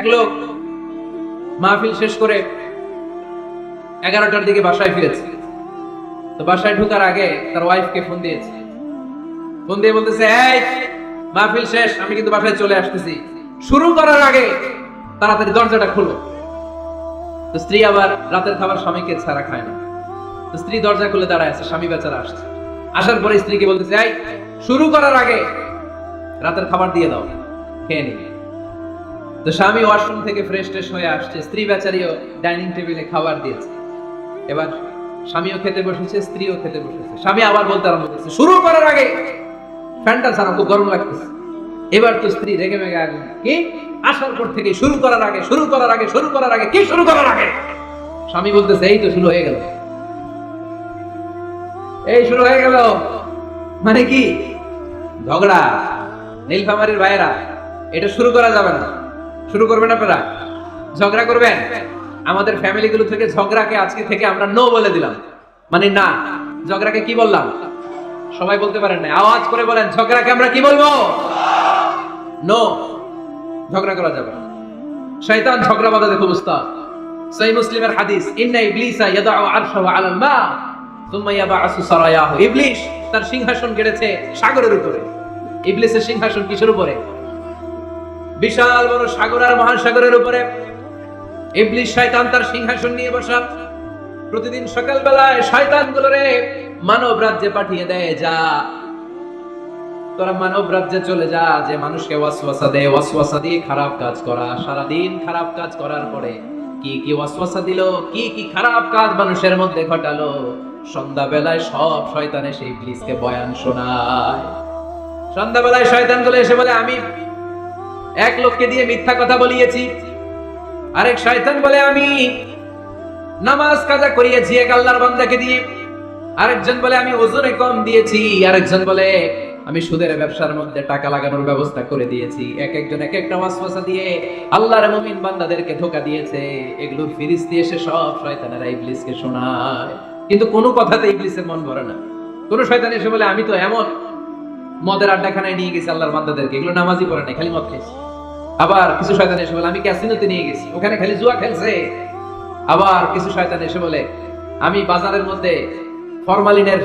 এক লোক মাহফিল শেষ করে 11টার দিকে বাসায় ফিরেছে। তো বাসায় ঢোকার আগে তার ওয়াইফকে ফোন দিয়েছে। ফোন দিয়ে বলতেছে, এই মাহফিল শেষ, আমি কিন্তু বাসায় চলে আসতেছি, শুরু করার আগে তাড়াতাড়ি দরজাটা খুলো। তো স্ত্রী আবার রাতের খাবার স্বামীকে ছাড়া খায় না। তো স্ত্রী দরজা খুলে দাঁড়ায় আছে, স্বামী বেচারা আসছে। আসার পরে স্ত্রীকে বলতেছে, এই শুরু করার আগে রাতের খাবার দিয়ে দাও, খেয়ে নি। তো স্বামী ওয়াশরুম থেকে ফ্রেশ ট্রেশ হয়ে আসছে, স্ত্রী বেচারিও ডাইনিং টেবিলে খাবার দিয়েছে। এবার স্বামীও খেতে বসেছে, স্ত্রীও খেতে বসেছে। স্বামী আবার বলতে আরম্ভ করছে, শুরু করার আগে ফ্যানটা ছাড়া, খুব গরম লাগতেছে। এবার তো স্ত্রী রেগে মেগে আগুন, কি আসার পর থেকে শুরু করার আগে, শুরু করার আগে, শুরু করার আগে, কি শুরু করার আগে? স্বামী বলতেছে, এই তো শুরু হয়ে গেল, এই শুরু হয়ে গেল। মানে কি? ঝগড়া। নীলফামারীর ভাইয়েরা, এটা শুরু করা যাবে না। শুরু করবেন আপনারা? ঝগড়া করবেন? আমাদের ফ্যামিলি গুলো থেকে ঝগড়াকে আজকে থেকে আমরা নো বলে দিলাম। মানে না, ঝগড়াকে কি বললাম? সবাই বলতে পারেন না, আওয়াজ করে বলেন, ঝগড়াকে আমরা কি বলবো? নো। ঝগড়া করা যাবে না। শয়তান ঝগড়া বাঁধাতে খুব উস্তাদ। সহিহ মুসলিমের হাদিস, ইন্না ইবলিসা ইয়াদাউ আরশাহু আলাল মা সুম্মা ইয়াবআসু সারায়াহু। ইবলিস তার সিংহাসন গেড়েছে সাগরের উপরে। ইবলিসের সিংহাসন কিসের উপরে? বিশাল বড় সাগর আর মহাসাগরের উপরে। ইবলিস শয়তান তার সিংহাসন নিয়ে বসা। প্রতিদিন সকালবেলায় শয়তানগুলোরে মানব রাজ্যে পাঠিয়ে দেয়, যা তোরা মানব রাজ্যে চলে যা, যে মানুষকে ওয়াসওয়াসা দেয়, ওয়াসওয়াসা দিয়ে খারাপ কাজ করা। সারাদিন খারাপ কাজ করার পরে কি কি ওয়াসওয়াসা দিল, কি কি খারাপ কাজ মানুষের মধ্যে ঘটালো, সন্ধ্যাবেলায় সব শয়তান এসে ইবলিসকে বয়ান শোনায়। সন্ধ্যাবেলায় শয়তানগুলো এসে বলে, আমি এক লোককে দিয়ে মিথ্যা কথা বলিয়েছি। আরেক শয়তান বলে, আমি নামাজ কাজা করিয়েছি এক আল্লাহর বান্দাকে দিয়ে। আরেকজন বলে, আমি ওজনে কম দিয়েছি। আরেকজন বলে, আমি সুদের ব্যবসার মধ্যে টাকা লাগানোর ব্যবস্থা করে দিয়েছি। এক একজন এক একটা ওয়াসওয়াসা দিয়ে আল্লাহর মুমিন বান্দাদেরকে ধোঁকা দিয়েছে। এগুলোর ফিরিস্তি এসে সব শয়তানেরা ইবলিসকে শোনায়, কিন্তু কোনো কথাতে ইবলিসের মন ভরে না। কোন শয়তান এসে বলে, আমি তো এমন মদের আড্ডাখানায় নিয়ে গেছি আল্লাহর বান্দাদেরকে, এগুলো নামাজই পড়ে নাই, খালি মদ খেয়েছে। আবার কিছু শয়তান এসে বলে, আমি ক্যাসিনোতে নিয়ে গেছি, ওখানে খালি জুয়া খেলছে। আবার কিছু শয়তান এসে বলে, আমি বাজারের মধ্যে ফরমালিনের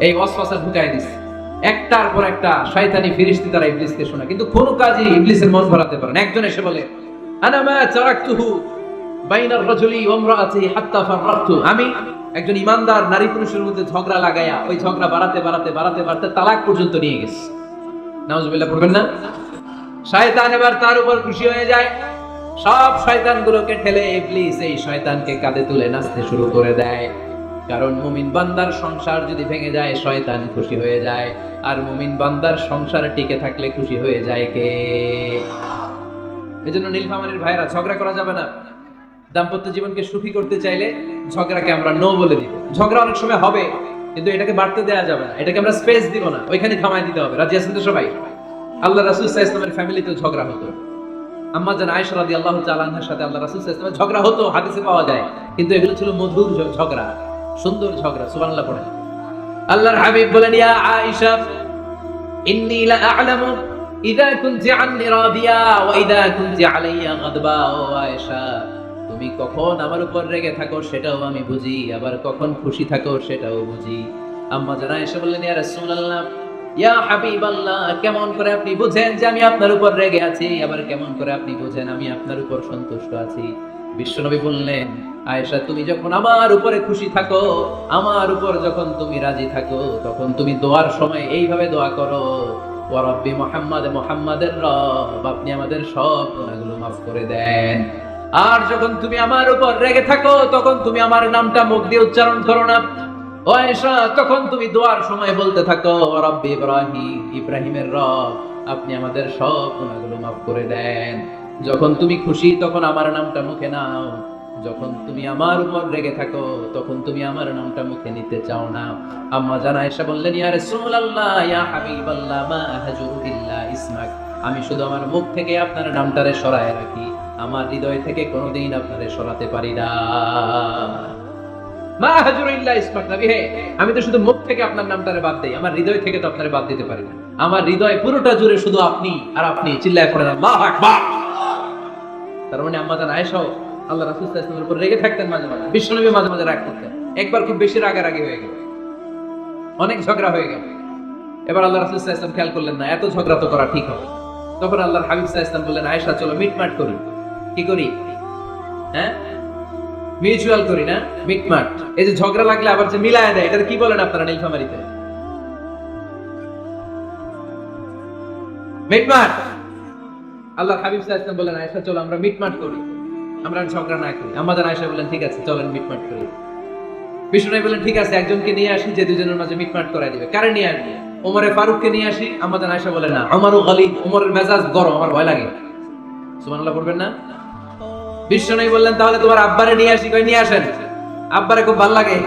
এই ওয়াসওয়াসা ঢুকাই দিছি। একটার পর একটা শয়তানি ফিরিস্তি তারা ইবলিসকে শোনায়, কিন্তু কোনো কাজই ইবলিসের মন ভরাতে পারে না। একজন এসে বলে, আনা মা তারাকতুহু বাইনার রাজুলি ওয়া ইমরাআতিহি হাত্তা ফাররাকতু। আমি একজন ইমানদার নারী পুরুষের মধ্যে ঝগড়া লাগায়া ওই ঝগড়া বাড়াতে বাড়াতে বাড়াতে বাড়াতে তালাক পর্যন্ত নিয়ে গেছে। নাউজুবিল্লাহ পড়বেন না? শয়তান এবার তার উপর খুশি হয়ে যায়। সব শয়তানগুলোকে ঠেলে ইবলিস এই শয়তানকে কাঁধে তুলে নাচতে শুরু করে দেয়। কারণ মুমিন বান্দার সংসার যদি ভেঙে যায়, শয়তান খুশি হয়ে যায়। আর মুমিন বান্দার সংসারে টিকে থাকলে খুশি হয়ে যায় কে? এজন্য নীলফামারীর ভাইরা, ঝগড়া করা যাবে না। দাম্পত্য জীবনকে সুখী করতে চাইলে ঝগড়াকে আমরা নো বলে দিব। ঝগড়া অনেক সময় হবে, কিন্তু এটাকে বাড়তে দেওয়া যাবে না। এটাকে আমরা স্পেস দিব না, ওইখানে থামাই দিতে হবে। রাজি আছেন তো সবাই? আল্লাহ রাসূল সাল্লাল্লাহু আলাইহি ওয়াসাল্লামের ফ্যামিলিতেও ঝগড়া হতো। আম্মা জান আয়েশা রাদিয়াল্লাহু তাআলা আনহার সাথে আল্লাহ রাসূল সাল্লাল্লাহু আলাইহি ওয়াসাল্লামের ঝগড়া হতো, হাদিসে পাওয়া যায়। কিন্তু এগুলো ছিল মধুর ঝগড়া, সুন্দর ঝগড়া। সুবহানাল্লাহ পড়েন। আল্লাহর হাবিব বলেন, ইয়া আয়েশা ইন্নী লা আ'লামু ইযা কুনতি আন্নী রাদিয়া ওয়া ইযা কুনতি আলাইয়া গাদবা। ও আয়েশা, তুমি কখন আমার উপর রেগে থাকো সেটাও আমি বুঝি, আবার কখন খুশি থাকো সেটাও বুঝি। আম্মা জান আয়েশা বললেন, ইয়া রাসূলুল্লাহ, ইয়া হাবিবাল্লাহ, কেমন করে আপনি বুঝেন যে আমি আপনার উপর রেগে আছি, আবার কেমন করে আপনি বুঝেন আমি আপনার উপর সন্তুষ্ট আছি? বিশ্বনবী বললেন, আয়েশা, তুমি যখন আমার উপরে খুশি থাকো, আমার উপর যখন তুমি রাজি থাকো, তখন তুমি দোয়ার সময় এইভাবে দোয়া করো, ওয়া রাব্বি মুহাম্মাদ, মুহাম্মাদের রব, আপনি আমাদের সব গুনাহগুলো মাফ করে দেন। আর যখন তুমি আমার উপর রেগে থাকো, তখন তুমি আমার নামটা মুখ দিয়ে উচ্চারণ করো না। ও আয়েশা, তখন তুমি দোয়ার সময় বলতে থাকো, ওয়া রাব্বি ইব্রাহিম, ইব্রাহিমের রব, আপনি আমাদের সব গুনাহগুলো মাফ করে দেন। যখন তুমি খুশি তখন আমার নামটা মুখে নাও, যখন তুমি আমার উপর রেগে থাকো তখন তুমি আমার নামটা মুখে নিতে চাও না। আম্মা জান আয়েশা বললেন, ইয়া রাসূলুল্লাহ, ইয়া হাবিবাল্লাহ, মা আহজুরু ইল্লা ইসমাক, আমি শুধু আমার মুখ থেকে আপনার নামটারে সরায় রাখি, আমার হৃদয় থেকে কোনোদিন আপনারে সরাতে পারি না। মা আহজুরু ইল্লা ইসমাক, নবী হে, আমি তো শুধু মুখ থেকে আপনার নামটারে বাদ দেই, আমার হৃদয় থেকে তো আপনারে বাদ দিতে পারি না। আমার হৃদয় পুরোটা জুড়ে শুধু আপনি আর আপনি। চিল্লায় পড়েন আল্লাহু আকবার। তার মানে আম্মা জান আয়েশাও আল্লাহ রাসূল সাল্লাল্লাহু আলাইহি ওয়াসাল্লামের উপর রেগে থাকতেন মাঝে মাঝে, বিশ্বনবী মাঝে মাঝে রাগ করতেন। একবার খুব বেশি রাগারাগি হয়ে গেল, অনেক ঝগড়া হয়ে গেল। এবার আল্লাহ রাসূল সাল্লাল্লাহু আলাইহি ওয়াসাল্লাম খেয়াল করলেন না এত ঝগড়া তো করা ঠিক হবে। তখন আল্লাহর হাবিব সাল্লাল্লাহু আলাইহি ওয়াসাল্লাম বললেন, আয়েশা চলো মিটমাট করি। কি করি? হ্যাঁ, মিউচুয়াল করি না, মিটমাট। এই যে ঝগড়া লাগলে আবার যে মিলায় দেয়, এটা কি বলেন আপনারা নীলফামারীতে? মিটমাট। আল্লাহর হাবিব সাল্লাল্লাহু আলাইহি ওয়াসাল্লাম বললেন, আয়েশা চলো আমরা মিটমাট করি, আমরা ঝগড়া না করি। আম্মা জান আয়েশা বললেন, ঠিক আছে চলেন মিটমাট করি। বিষ্ণু বললেন, ঠিক আছে একজনকে নিয়ে আসি যে দুজনের মাঝে মিটমাট করাই দিবে। কারে নিয়ে আসবি? ওমরে ফারুককে নিয়ে আসি। আম্মা জান আয়েশা বলেন, না ওমরও গালিব, ওমরের মেজাজ গরম, আমার ভয় লাগে। সুবহানাল্লাহ পড়বেন না? বিষ্ণু বললেন, তাহলে তোমার আব্বারে নিয়ে আসি। কই নিয়ে আসেন, আব্বারে খুব ভালো লাগে।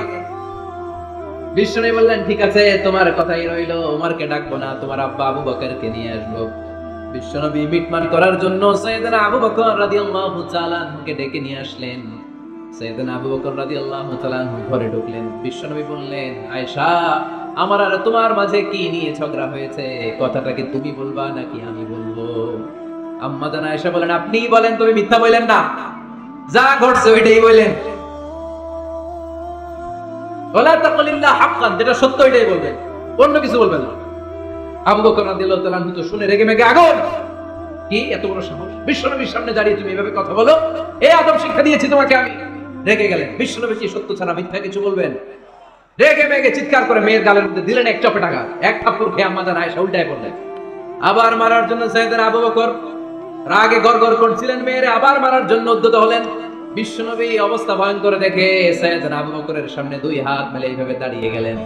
বিষ্ণু বললেন, ঠিক আছে তোমার কথাই রইলো, ওমরকে ডাকবো না, তোমার আব্বা আবু বকরকে নিয়ে আসবো। বিশ্বনবী মিটমাট করার জন্য সাইয়েদনা আবু বকর রাদিয়াল্লাহু তাআলা আনহুকে ডেকে নিয়ে আসলেন। সাইয়েদনা আবু বকর রাদিয়াল্লাহু তাআলা আনহু ঘরে ঢুকলেন। বিশ্বনবী বললেন, আয়েশা আমার আর তোমার মাঝে কি নিয়ে ঝগড়া হয়েছে, কথাটা কি তুমি বলবা নাকি আমি বলবো? আম্মা জান আয়েশা বলেন, আপনিই বলেন, তুমি মিথ্যা বলেন না, যা ঘটছে ওইটাই বলেন। ওয়ালা তাকুলিল্লাহ হাক্কান, যেটা সত্য ওইটাই বলবেন, অন্য কিছু বলবেন না। আবু বকর রাদিয়াল্লাহু তাআলা আনহু তো শুনে রেগে মেগে আগুন। কি এত বড় সাহস, বিশ্বনবীর সামনে দাঁড়িয়ে তুমি এভাবে কথা বলো? এই আদব শিক্ষা দিয়েছি তোমাকে আমি। রেগে গেলেন। বিশ্বনবী কি সত্য ছাড়া মিথ্যা কিছু বলবেন? রেগে মেগে চিৎকার করে মেয়ের গালের মধ্যে দিলেন এক চপেটাঘাত। এক থাপ্পড় খেয়ে আম্মা জান আয়েশা উল্টায় পড়লেন। আবার মারার জন্য সাইয়েদনা আবু বকর রাগে গড়গড় করছিলেন, মেয়েরে আবার মারার জন্য উদ্যত হলেন। বিশ্বনবী অবস্থা ভয়ঙ্কর দেখে সাইয়েদনা আবু বকরের সামনে দুই হাত মেলে এইভাবে দাঁড়িয়ে গেলেন।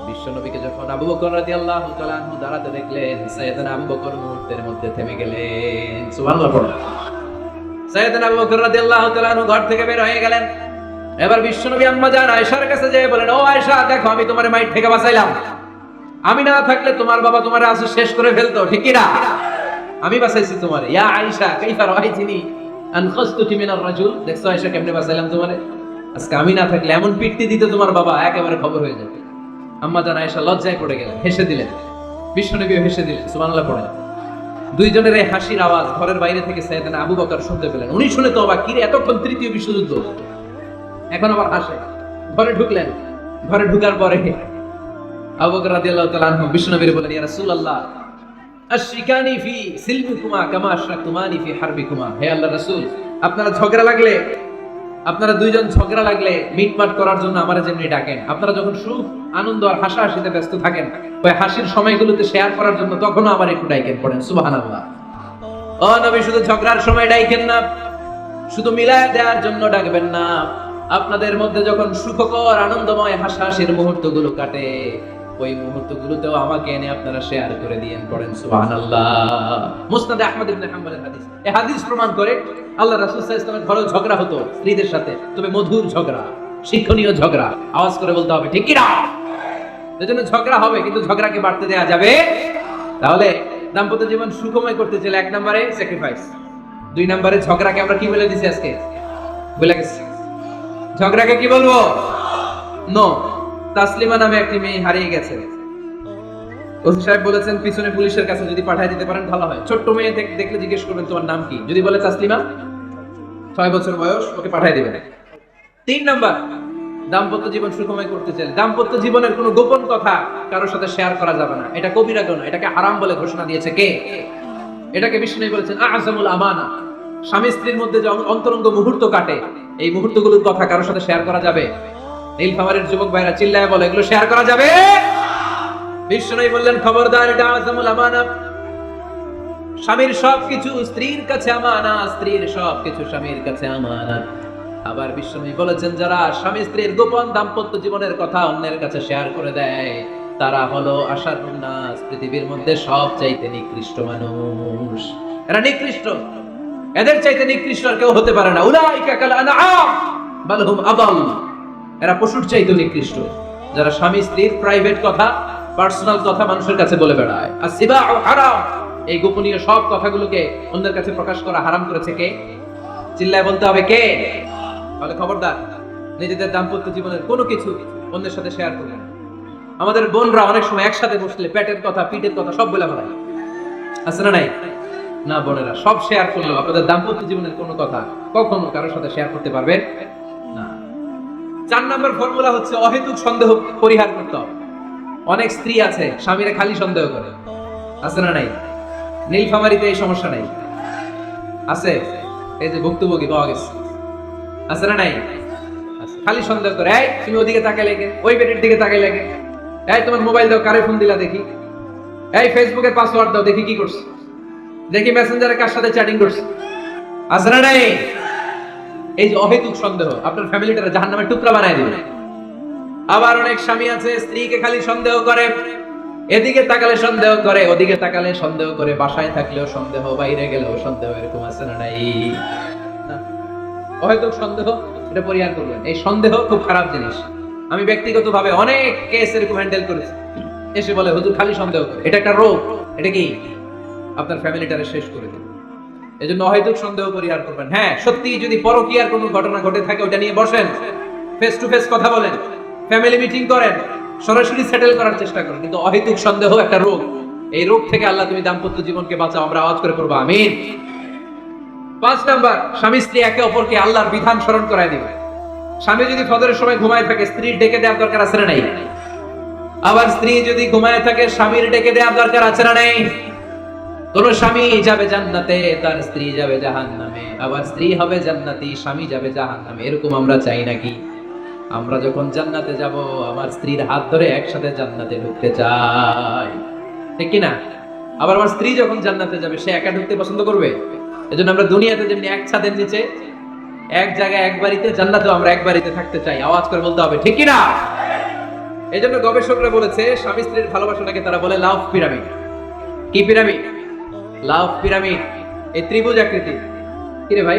বিশ্বনবীকে যখন আবু বকর রাদিয়াল্লাহু তাআলা আনহু দাঁড়াতে দেখলেন, সাইয়েদনা আবু বকর মুহূর্তের মধ্যে থেমে গেলেন। সুবহানাল্লাহ পড়ুন। সাইয়েদনা আবু বকর রাদিয়াল্লাহু তাআলা আনহু ঘর থেকে বের হয়ে গেলেন। এবার বিশ্বনবী আম্মা জান আয়েশার কাছে যেয়ে বলেন, ও আয়েশা দেখো আমি তোমারে মাইর থেকে বাঁচাইলাম, আমি না থাকলে তোমার বাবা তোমারে আজ শেষ করে ফেলতো, ঠিক কি না? আমি বাঁচাইছি তোমারে। ইয়া আয়েশা কাইফা রাআইতিনি আনখাসতুকি মিনার রাজুল, দেখছো আয়েশা কেমনে বাঁচাইলাম তোমারে? আজকে আমি না থাকলে এমন পিটতি দিত তোমার বাবা, একেবারে খবর হয়ে যেত। আম্মা জান আয়েশা লজ্জায় পড়ে গেলেন, হেসে দিলেন। বিশ্বনবীও হেসে দিলেন। সুবহানাল্লাহ পড়েন। দুইজনের এই হাসির আওয়াজ ঘরের বাইরে থেকে সাইয়েদনা আবু বকর শুনতে পেলেন। উনি শুনে তো অবাক, কি রে এতক্ষণ তৃতীয় বিশ্বযুদ্ধ, এখন আবার হাসে। ঘরে ঢুকলেন। ঘরে ঢুকার পরে আবু বকর রাদিয়াল্লাহু তাআলা আনহু বিশ্বনবীকে বলেন, ইয়া রাসূলুল্লাহ আশরিকানি ফি সিলমিকুমা কামা আশরাকতুমানি ফি হারবিকুমা। হে আল্লাহর রাসূল, আপনারা ঝগড়া লাগলে, আপনারা দুইজন ঝগড়া লাগলে মিটমাট করার জন্য আমারে যেমনি ডাকেন, আপনারা যখন সুখ আনন্দ আর হাসাহাসিতে ব্যস্ত থাকেন, ওই হাসির সময়গুলোতে শেয়ার করার জন্য তখনও আমার একটু ডাকেন। পড়েন সুবহানাল্লাহ। ও নবী, শুধু ঝগড়ার সময় ডাকেন না, শুধু মিলায় দেওয়ার জন্য ডাকবেন না। আপনাদের মধ্যে যখন সুখকর আনন্দময় হাসাহাসির মুহূর্তগুলো কাটে, ওই মুহূর্তগুলোতেও আমাকে এনে আপনারা শেয়ার করে দিয়েন। পড়েন সুবহানাল্লাহ। মুসনাদ আহমদ ইবনে হাম্বলের হাদিস। এই হাদিস প্রমাণ করে আল্লাহ রাসূল সাল্লাল্লাহু আলাইহি ওয়াসাল্লামের ঘরে ঝগড়া হতো স্ত্রীদের সাথে, তবে মধুর ঝগড়া, শিক্ষণীয় ঝগড়া। আওয়াজ করে বলতে হবে, ঠিক কি না? এজন্য ঝগড়া হবে, কিন্তু ঝগড়াকে বাড়তে দেয়া যাবে। তাহলে দাম্পত্য জীবন সুখময় করতে চাইলে 1 নম্বরে স্যাক্রিফাইস, 2 নম্বরে ঝগড়াকে আমরা কি বলে দিছি আজকে? বলে গেছি ঝগড়াকে কি বলবো? নো। তাসলিমা নামে একটি মেয়ে হারিয়ে গেছে। ওসি সাহেব বলেছেন পিছনে পুলিশের কাছে যদি পাঠিয়ে দিতে পারেন ভালো হয়। ছোট্ট মেয়ে দেখলে জিজ্ঞেস করবেন তোমার নাম কি, যদি বলে তাসলিমা, 6 বছর বয়স, ওকে পাঠিয়ে দিবেন। 3 নাম্বার, দাম্পত্য জীবন সুখময় করতে চাইলে দাম্পত্য জীবনের কোনো গোপন কথা কারোর সাথে শেয়ার করা যাবে না। এটা কবিরা গুনাহ, এটাকে হারাম বলে ঘোষণা দিয়েছে কে? এটাকে বিষ্ণু বলেছেন আযমুল আমানা। স্বামী স্ত্রীর মধ্যে যে অন্তরঙ্গ মুহূর্ত কাটে, এই মুহূর্তগুলোর কথা কারোর সাথে শেয়ার করা যাবে? নীলফামারীর যুবক ভাইরা চিল্লায় বলে, এগুলো শেয়ার করা যাবে? বিষ্ণু বললেন, খবরদার, এটা আযমুল আমানা। স্বামীর সবকিছু স্ত্রীর কাছে আমানা, স্ত্রীর সবকিছু স্বামীর কাছে আমানা। আবার বিষ্ণু বলেছেন, যারা স্বামী স্ত্রীর গোপন দাম্পত্য জীবনের কথা অন্যের কাছে শেয়ার করে দেয়, তারা হলো আশারুন নাস, পৃথিবীর মধ্যে সবচাইতে নিকৃষ্ট মানুষ। এরা নিকৃষ্ট, এদের চাইতে নিকৃষ্ট আর কেউ হতে পারে না। উলাইকা কাল আনআম বাল হুম আদাল। এরা পশুর চাইতে নিকৃষ্ট, যারা স্বামী স্ত্রীর প্রাইভেট কথা, পার্সোনাল কথা মানুষের কাছে বলে বেড়ায়। আর সিবাউ হারাম, এই গোপনীয় সব কথাগুলোকে অন্যের কাছে প্রকাশ করা হারাম করেছে কে? চিল্লায় বলতে হবে কে? তাহলে খবরদার, নিজেদের দাম্পত্য জীবনের কোনো কিছু অন্যের সাথে শেয়ার করবেন। আমাদের বোনরা অনেক সময় একসাথে বসলে পেটের কথা, পিঠের কথা সব বলে বেড়ায়, আছে না নাই? না বোনেরা, সব শেয়ার করলেও আপনাদের দাম্পত্য জীবনের কোনো কথা কখনো কারোর সাথে শেয়ার করতে পারবেন না। 4 নম্বর ফর্মুলা হচ্ছে অহেতুক সন্দেহ পরিহার করতে হবে। অনেক স্ত্রী আছে স্বামীরা খালি সন্দেহ করে, আছে না নাই? নীলফামারীতে এই সমস্যা নাই? আছে? এই যে ভুক্তভোগী পাওয়া গেছে, আছে না নাই? খালি সন্দেহ করে, এই তুমি ওদিকে তাকাই লাগে, ওই বেডের দিকে তাকাই লাগে, এই তোমার মোবাইল দাও, কারে ফোন দিলা দেখি, এই ফেসবুকের পাসওয়ার্ড দাও দেখি কি করছে, দেখি মেসেঞ্জারে কার সাথে চ্যাটিং করছে, আছে না নাই? এই যে অহেতুক সন্দেহ আপনার ফ্যামিলিটারে জাহান্নামের টুকরা বানায় দিবে। আবার অনেক স্বামী আছে স্ত্রীকে খালি সন্দেহ করে, এদিকে তাকালে সন্দেহ করে, ওদিকে তাকালে সন্দেহ করে, বাসায় থাকলেও সন্দেহ, বাইরে গেলেও সন্দেহ, এরকম আছে না নাই? অহেতুক সন্দেহ এটা পরিহার করবেন। এই সন্দেহ খুব খারাপ জিনিস। আমি ব্যক্তিগতভাবে অনেক কেস এরকম হ্যান্ডেল করেছি। এসে বলে হুজুর খালি সন্দেহ করে, এটা একটা রোগ, এটা কি আপনার ফ্যামিলিটারে শেষ করে দেবে। এজন্য অহেতুক সন্দেহ পরিহার করবেন। হ্যাঁ, সত্যি যদি পরকীয়ার কোনো ঘটনা ঘটে থাকে ওটা নিয়ে বসেন, ফেস টু ফেস কথা বলেন, ফ্যামিলি মিটিং করেন, সরাসরি সেটেল করার চেষ্টা করেন। কিন্তু অহেতুক সন্দেহ একটা রোগ। এই রোগ থেকে আল্লাহ তুমি দাম্পত্য জীবনকে বাঁচাও, আমরা আওয়াজ করে পড়বো আমিন। 5 নাম্বার, স্বামী স্ত্রী একে অপরকে আল্লাহর বিধান স্মরণ করায় দিবে। স্বামী যদি ফজরের সময় ঘুমায় থাকে, স্ত্রীর ডেকে দেওয়ার দরকার আছে না নাই? আবার স্ত্রী যদি ঘুমায় থাকে, স্বামীর ডেকে দেওয়ার দরকার আছে না নাই? কোন স্বামী যাবে জান্নাতে, তার স্ত্রী যাবে জাহান্নামে, আবার স্ত্রী হবে জান্নাতি, স্বামী যাবে জাহান্নামে। এরকম আমরা চাই নাকি? আমরা যখন জান্নাতে যাব, আমার স্ত্রীর হাত ধরে একসাথে জান্নাতে ঢুকতে চাই, ঠিক কি না? আবার আমার স্ত্রী যখন জান্নাতে যাবে, সে একা ঢুকতে পছন্দ করবে? এজন্য আমরা দুনিয়াতে যেমনি এক ছাদের নিচে, এক জায়গায়, এক বাড়িতে, জান্নাতেও আমরা এক বাড়িতে থাকতে চাই। আওয়াজ করে বলতে হবে ঠিক কি না? এজন্য গবেষকরা বলেছে স্বামী স্ত্রীর ভালোবাসাটাকে তারা বলে লাভ পিরামিড। কি পিরামিড? লাভ পিরামিড। এই ত্রিভুজ আকৃতি। কি রে ভাই?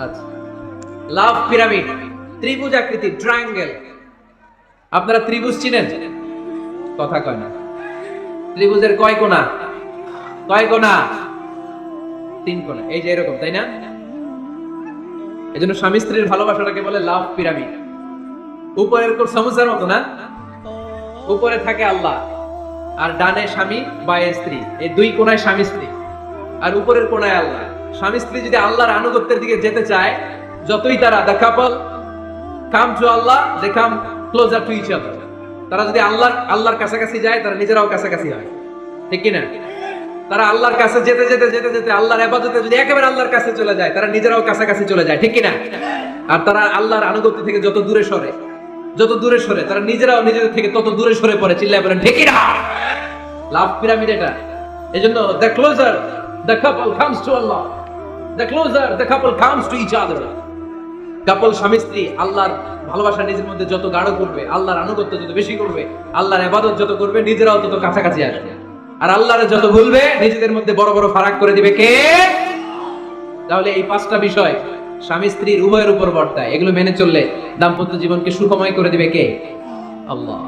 আচ্ছা, লাভ পিরামিড, ত্রিভুজ আকৃতি, ট্রায়াঙ্গেল। আপনারা ত্রিভুজ চিনেন? কথা কয় না। ত্রিভুজের কয় কোণা? কয় কোণা? 3 কোণা। এই যে এরকম, তাই না? এজন্য স্বামী স্ত্রীর ভালোবাসাটাকে বলে লাভ পিরামিড। উপরে এরকম সমুদ্রের মতো না, উপরে থাকে আল্লাহ, আর ডানে স্বামী, বায়ে স্ত্রী, এই 2 কোণায় স্বামী স্ত্রী, আর উপরের কোণায় আল্লাহ। স্বামী স্ত্রী যদি আল্লাহর আনুগত্যের দিকে যেতে চায়, যতই তারা the couple come to Allah, they come closer to each other। তারা যদি আল্লাহর কাছাকাছি যায়, তারা নিজেরাও কাছাকাছি হয়, ঠিক কি না? তারা আল্লাহর কাছে যেতে যেতে যেতে যেতে আল্লাহর ইবাদতে যদি একেবারে আল্লাহর কাছে চলে যায়, তারা নিজেরাও কাছাকাছি চলে যায়, ঠিক কি না? আর তারা আল্লাহর আনুগত্য থেকে যত দূরে সরে, যত দূরে সরে, তারা নিজেরাও নিজেদের থেকে তত দূরে সরে পড়ে। চিল্লায় বলেন ঠিক কি না? লাভ পিরামিড এটা। এজন্য the closer the couple comes to Allah, the closer the couple comes to each other। কাপল স্বামী স্ত্রী আল্লাহর ভালোবাসা নিজের মধ্যে যত গাঢ় করবে, আল্লাহর আনুগত্য যত বেশি করবে, আল্লাহর ইবাদত যত করবে, নিজেরাও তত কাছাকাছি আসবে। আর আল্লাহর যত ভুলবে, নিজেদের মধ্যে বড় বড় ফারাক করে দিবে কে? তাহলে এই 5টা বিষয় স্বামী স্ত্রীর উভয়ের উপর বর্তায়। এগুলো মেনে চললে দাম্পত্য জীবনকে সুখময় করে দিবে কে? আল্লাহ।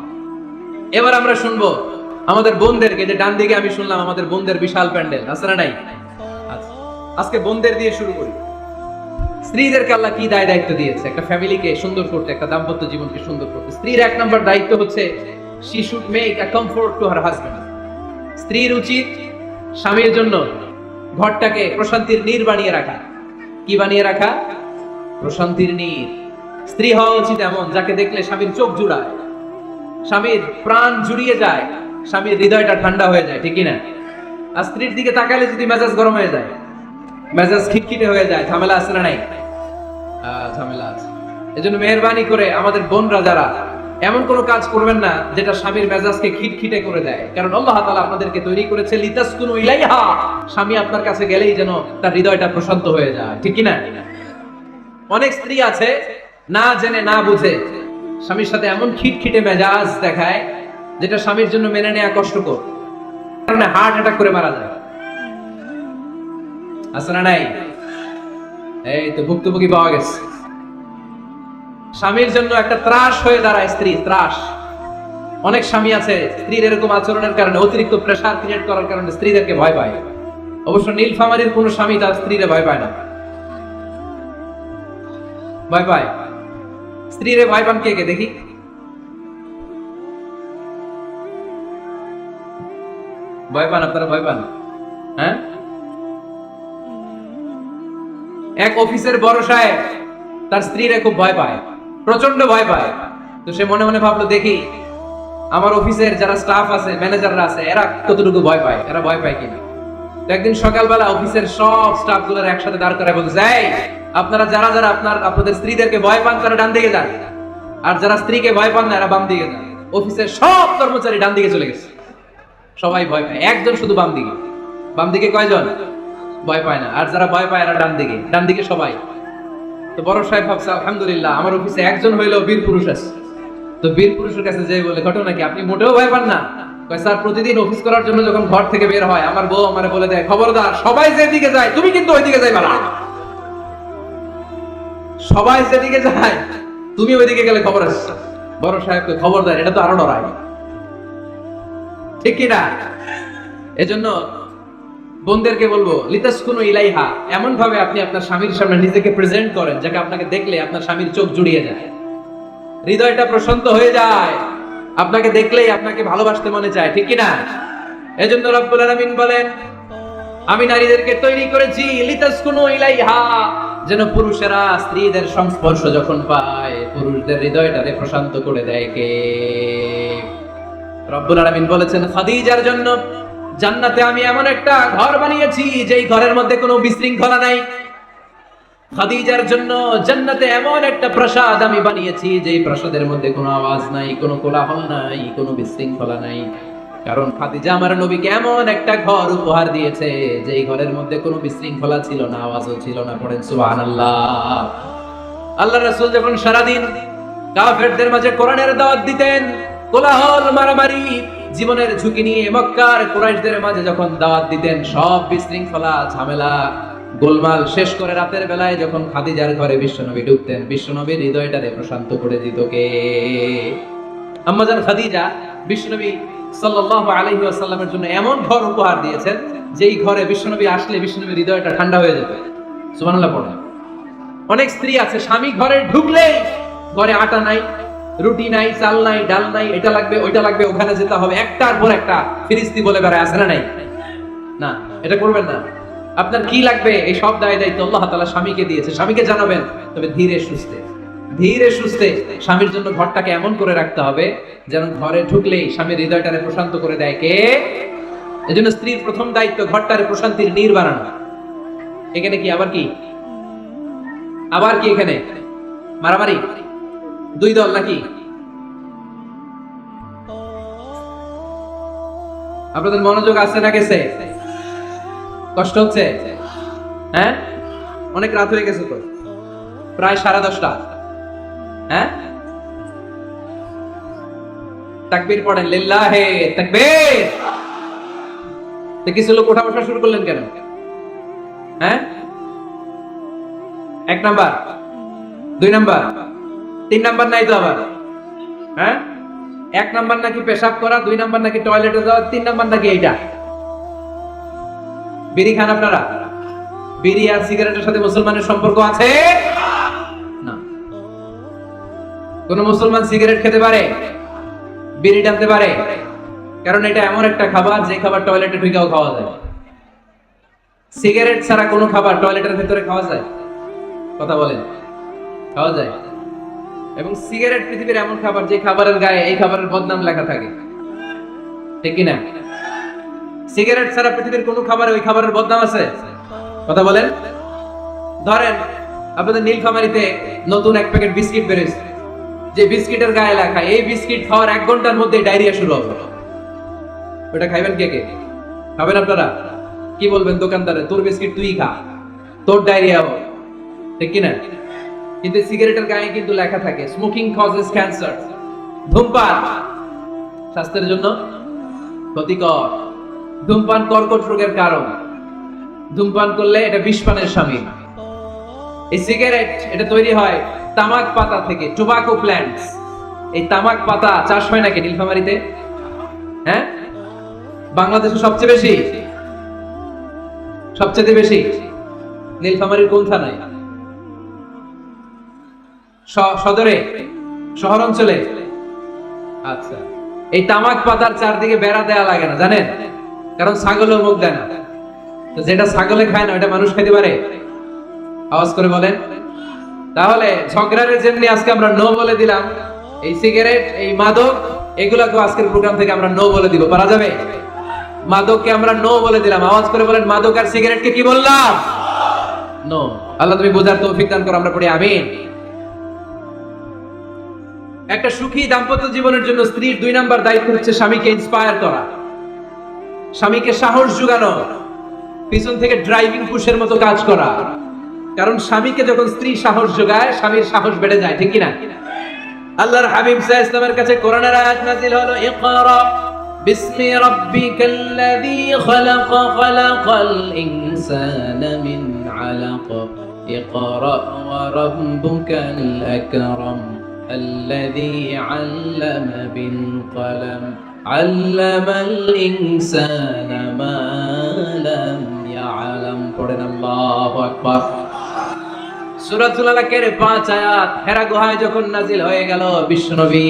এবার আমরা শুনবো আমাদের বোনদেরকে। যে ডান দিকে আমি শুনলাম আমাদের বোনদের বিশাল প্যান্ডেল, আছে না নাই? আচ্ছা, আজকে বোনদের দিয়ে শুরু করি। স্ত্রীদেরকে আল্লাহ কি দায়িত্ব দিয়েছে একটা ফ্যামিলিকে সুন্দর করতে, একটা দাম্পত্য জীবনকে সুন্দর করতে। স্ত্রীর 1 নম্বর দায়িত্ব হচ্ছে she should make a comfort to her husband। স্ত্রীর উচিত স্বামীর জন্য ঘরটাকে প্রশান্তির নীড় বানিয়ে রাখা। কি বানিয়ে রাখা? প্রশান্তির নীড়। স্ত্রী হওয়া উচিত এমন যাকে দেখলে স্বামীর চোখ জুড়ায়, স্বামীর প্রাণ জুড়িয়ে যায়, স্বামীর হৃদয়টা ঠান্ডা হয়ে যায়, ঠিক না? আর স্ত্রীর দিকে তাকালে যদি মেজাজ গরম হয়ে যায়, মেজাজ খিটখিটে হয়ে যায়, ঝামেলা আছে না নাই? ঝামেলা আছে। এজন্য মেহেরবানি করে আমাদের বোনরা যারা, এমন কোন কাজ করবেন না যেটা স্বামীর মেজাজকে খিটখিটে করে দেয়। কারণ আল্লাহ তাআলা আপনাদেরকে তৈরি করেছে লিতাসকুনু ইলাইহা, স্বামী আপনার কাছে গেলেই যেন তার হৃদয়টা প্রশান্ত হয়ে যায়, ঠিক কি না? অনেক স্ত্রী আছে না জেনে না বুঝে স্বামীর সাথে এমন খিটখিটে মেজাজ দেখায় যেটা স্বামীর জন্য মেনে নেওয়া কষ্টকর, কারণে হার্ট অ্যাটাক করে মারা যায়, আছে না নাই? এই তো ভুক্তভোগী পাওয়া গেছে। স্বামীর জন্য একটা ত্রাস হয়ে দাঁড়ায় স্ত্রী, ত্রাস। অনেক স্বামী আছে স্ত্রীর এরকম আচরণের কারণে, অতিরিক্ত প্রেসার ক্রিয়েট করার কারণে স্ত্রীদেরকে ভয় পায়। অবশ্য নীলফামারীর কোন স্বামী তার স্ত্রীরে ভয় পায় না। ভয় পায়? স্ত্রীরে ভয় পান কে কে দেখি? ভয় পান আপনারা? ভয় পান? হ্যাঁ, এক অফিসের বড় সাহেব তার স্ত্রীরা খুব ভয় পায়, প্রচন্ড ভয় পায়। তো সে মনে মনে ভাবলো, দেখি আমার অফিসের যারা স্টাফ আছে, ম্যানেজাররা আছে, এরা কতটুকু ভয় পায়, এরা ভয় পায় কিনা। তো একদিন সকালবেলা অফিসের সব স্টাফ গুলো একসাথে দাঁড় করায় বলতে, এই আপনারা যারা যারা আপনাদের স্ত্রীদেরকে ভয় পান তারা ডান দিকে যান, আর যারা স্ত্রীকে ভয় পান না এরা বাম দিকে যান। অফিসের সব কর্মচারী ডান দিকে চলে গেছে, সবাই ভয় পায়, একজন শুধু বাম দিকে। বাম দিকে কয়জন ভয় পায় না, আর যারা ভয় পায় এরা ডান দিকে, ডান দিকে সবাই। তো বড় সাহেব ভাবছে, আলহামদুলিল্লাহ আমার অফিসে একজন হইলেও বীর পুরুষ আছে। তো বীর পুরুষের কাছে যেয়ে বলে, ঘটনা কি, আপনি মোটেও ভয় পান না? কয়, স্যার প্রতিদিন অফিস করার জন্য যখন ঘর থেকে বের হয় আমার বউ আমারে বলে দেয়, খবরদার সবাই যেদিকে যায় তুমি কিন্তু ওইদিকে যাইবা না, সবাই যেদিকে যায় তুমি ওইদিকে গেলে খবর আসছে। বড় সাহেবকে খবরদার, এটা তো আরো ডরায়, ঠিক কিনা? এজন্য বোনদেরকে বলবো, লিতাসকুনু ইলাইহা, এমন ভাবে আপনি আপনার স্বামীর সামনে নিজেকে প্রেজেন্ট করেন যাকে আপনাকে দেখলে আপনার স্বামীর চোখ জুড়িয়ে যায়, হৃদয়টা প্রশান্ত হয়ে যায়, আপনাকে দেখলেই আপনাকে ভালোবাসতে মনে চায়, ঠিক কিনা? এজন্য রব্বুল আলামিন বলেন, আমি নারীদেরকে তৈরি করেছি লিতাসকুনু ইলাইহা, যেন পুরুষেরা স্ত্রীদের সংস্পর্শ যখন পায় পুরুষদের হৃদয়টাকে প্রশান্ত করে দেয়। কে? রব্বুল আলামিন বলেছেন, খাদিজার জন্য জান্নাতে আমি এমন একটা ঘর বানিয়েছি যেই ঘরের মধ্যে কোনো বিশৃঙ্খলা নাই। খাদিজার জন্য জান্নাতে এমন একটা প্রাসাদ আমি বানিয়েছি যেই প্রাসাদের মধ্যে কোনো আওয়াজ নাই, কোনো কোলাহল নাই, কোনো বিশৃঙ্খলা নাই। কারণ খাদিজা আমার নবীকে এমন একটা ঘর উপহার দিয়েছে যেই ঘরের মধ্যে কোনো বিশৃঙ্খলা ছিল না, আওয়াজও ছিল না। পড়েন সুবহানাল্লাহ। আল্লাহর রাসূল যখন সারাদিন কাফেরদের মাঝে কোরআনের দাওয়াত দিতেন, কোলাহল, মারামারি, জীবনের ঝুঁকি নিয়ে মক্কার কুরাইশদের মাঝে যখন দাওয়াত দিতেন, সব বিশৃঙ্খলা, ঝামেলা, গোলমাল শেষ করে রাতের বেলায় যখন খাদিজার ঘরে বিশ্বনবী ঢুকতেন, বিশ্বনবীর হৃদয়টারে প্রশান্ত করে দিত কে? আম্মাজান খাদিজা বিশ্বনবী সাল্লাল্লাহু আলাইহি ওয়াসাল্লামের জন্য এমন ঘর উপহার দিয়েছেন যেই ঘরে বিশ্বনবী আসলে বিশ্বনবীর হৃদয়টা ঠান্ডা হয়ে যেত। সুবহানাল্লাহ পড়েন। অনেক স্ত্রী আছে স্বামী ঘরে ঢুকলেই ঘরে আটা নাই, রুটি নাই, চাল নাই, ডাল নাই, এটা লাগবে ওইটা লাগবে, ওখানে যেতে হবে, একটার পর একটা ফিরিস্তি বলে বেড়ায়, আছে না নাই? না, এটা করবেন না। আপনার কি লাগবে এই সব দায় দায়িত্ব আল্লাহ তাআলা স্বামীকে দিয়েছে, স্বামীকে জানাবেন, তবে ধীরে সুস্থে, ধীরে সুস্থে স্বামীর জন্য ঘরটাকে এমন করে রাখতে হবে যেন ঘরে ঢুকলেই স্বামীর হৃদয়টারে প্রশান্ত করে দেয় কে? এজন্য স্ত্রীর প্রথম দায়িত্ব ঘরটারে প্রশান্তির নীড় বানানো। এখানে কি আবার কি, আবার কি এখানে মারামারি, দুই দল নাকি? আপনাদের মনোযোগ আছে না গেছে? কষ্ট হচ্ছে? হ্যাঁ, অনেক রাত হয়ে গেছে তো, প্রায় 10:30। হ্যাঁ, তাকবীর পড়েন, লিল্লাহে তাকবীর। তো কিছু লোক ওঠা বসা শুরু করলেন কেন? হ্যাঁ, 1 নাম্বার, 2 নাম্বার, 3 নাম্বার নাই তো আবার? হ্যাঁ, 1 নাম্বার নাকি পেশাব করা, 2 নাম্বার নাকি টয়লেটে যাওয়া, 3 নাম্বার নাকি এইটা? বিড়ি খান আপনারা? বিড়ি আর সিগারেটের সাথে মুসলমানের সম্পর্ক আছে না। কোন মুসলমান সিগারেট খেতে পারে, বিড়ি টানতে পারে? কারণ এটা এমন একটা খাবার যে খাবার টয়লেটে ঢুকেও খাওয়া যায়। সিগারেট ছাড়া কোনো খাবার টয়লেটের ভিতরে খাওয়া যায়? কথা বলেন, খাওয়া যায়? এবং সিগারেট পৃথিবীর এমন খাবার যে খাবারের গায়ে এই খাবারের বদনাম লেখা থাকে, ঠিক কিনা? সিগারেট ছাড়া পৃথিবীর কোন খাবারে ওই খাবারের বদনাম আছে? কথা বলেন। ধরেন আপনাদের নীলফামারীতে নতুন 1 প্যাকেট বিস্কিট বেরিয়েছে, যে বিস্কিটের গায়ে লেখা এই বিস্কিট খাওয়ার 1 ঘন্টার মধ্যে ডায়রিয়া শুরু হবে। ওটা খাইবেন কে কে? খাবেন আপনারা? কি বলবেন দোকানদারে, তোর বিস্কিট তুই খা, তোর ডায়রিয়া হবে, ঠিক কিনা? কিন্তু সিগারেটের গায়ে কিন্তু লেখা থাকে স্মোকিং কজেস ক্যান্সার, ধূমপান স্বাস্থ্যের জন্য ক্ষতিকর, ধূমপান কর্কট রোগের কারণ, ধূমপান করলে এটা বিষপানের শামিল। এই সিগারেট এটা তৈরি হয় তামাক পাতা থেকে, টোবাকো প্ল্যান্টস। এই তামাক পাতা চাষ হয় নাকি নীলফামারীতে? হ্যাঁ, বাংলাদেশে সবচেয়ে বেশি, সবচেয়ে বেশি নীলফামারীর কোন থানায়? সদরে, শহর অঞ্চলে? আচ্ছা, এই তামাক পাতার চারদিকে বেড়া দেয়া লাগে না জানেন? কারণ ছাগলও মুখ দেয় না। তো যেটা ছাগলে খায় না ওটা মানুষ খেতে পারে? আওয়াজ করে বলেন। তাহলে ঝগড়ারে যেমনি আজকে আমরা নো বলে দিলাম, এই সিগারেট, এই মাদক, এগুলাকে আজকের প্রোগ্রাম থেকে আমরা নো বলে দিব। পারা যাবে? মাদককে আমরা নো বলে দিলাম। আওয়াজ করে বলেন, মাদক আর সিগারেটকে কি বললাম? নো। আল্লাহ তুমি বোঝার তৌফিক দান করো, আমরা পড়ি আমিন। একটা সুখী দাম্পত্য জীবনের জন্য স্ত্রীর 2 নাম্বার দায়িত্ব হচ্ছে স্বামীকে ইন্সপায়ার করা, স্বামীকে সাহস জোগানো, পিছন থেকে ড্রাইভিং পুশের মতো কাজ করা। কারণ স্বামীকে যখন স্ত্রী সাহস যোগায়, স্বামীর সাহস বেড়ে যায়, ঠিক কি না? আল্লাহর হাবিব সাল্লাল্লাহু আলাইহি ওয়াসাল্লামের কাছে কোরআনের আয়াত নাযিল হলো, ইকরা বিসমি রাব্বিকাল্লাযী খালাক খালাকাল ইনসানা মিন আলাক ইকরা ওয়া রাব্বুকাল আকরাম আল্লাযী আল্লামা বিল কলম আল্লামাল ইনসানা মা লাম ইয়ালাম। পড়েন আল্লাহু আকবার। সূরাতুল আলাকের 5 আয়াত হেরা গুহায় যখন নাজিল হয়ে গেল, বিশ্বনবী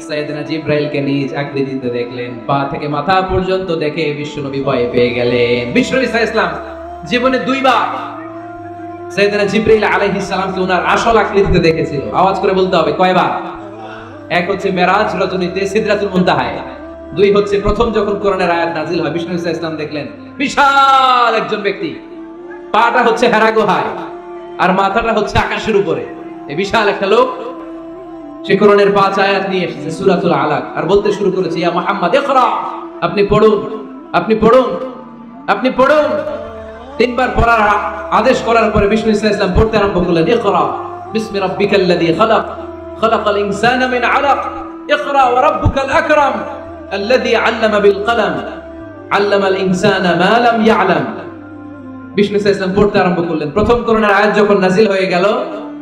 সাইয়েদনা জিবরাইলকে নিজ আকৃতিতে দেখলেন, পা থেকে মাথা পর্যন্ত দেখে বিশ্বনবী ভয় পেয়ে গেলেন। বিশ্বনবী সাল্লাল্লাহু আলাইহি ওয়াসাল্লাম জীবনে 2 বার সাইয়েদনা জিবরাইল আলাইহিস সালামকে ওনার আসল আকৃতিতে দেখেছিল। আওয়াজ করে বলতে হবে, কয়বার? এক হচ্ছে মেরাজ রজনীতে সিদরাতুল মুনতাহায়, 2 হচ্ছে প্রথম যখন কোরআনের আয়াত নাজিল হয়, বিশ্বনবী সাল্লাল্লাহু আলাইহি ওয়াসাল্লাম দেখলেন বিশাল একজন ব্যক্তি, পাটা হচ্ছে হেরা গুহায় আর মাথাটা হচ্ছে আকাশের উপরে। এই বিশাল একটা লোক, সে কোরআনের 5 আয়াত নিয়ে এসেছে সূরাতুল আলাক, আর বলতে শুরু করেছে, ইয়া মুহাম্মদ ইকরা, আপনি পড়ুন, আপনি পড়ুন, আপনি পড়ুন। 3 বার পড়ার আদেশ করার পরে বিষ্ণু সাল্লাল্লাহু আলাইহি ওয়াসাল্লাম পড়তে আরম্ভ করলেন, ইকরা বিসমি রাব্বিকাল্লাযী খালাক খালাকাল ইনসানা মিন আলাক ইকরা ওয়া রাব্বুকাল আকরাম আল্লাযী আল্লামা বিল কলম আল্লামাল ইনসানা মা লাম ইয়ালাম। বিষ্ণু সাল্লাল্লাহু আলাইহি ওয়াসাল্লাম পড়তে আরম্ভ করলেন। প্রথম কোরআনের আয়াত যখন নাজিল হয়ে গেল,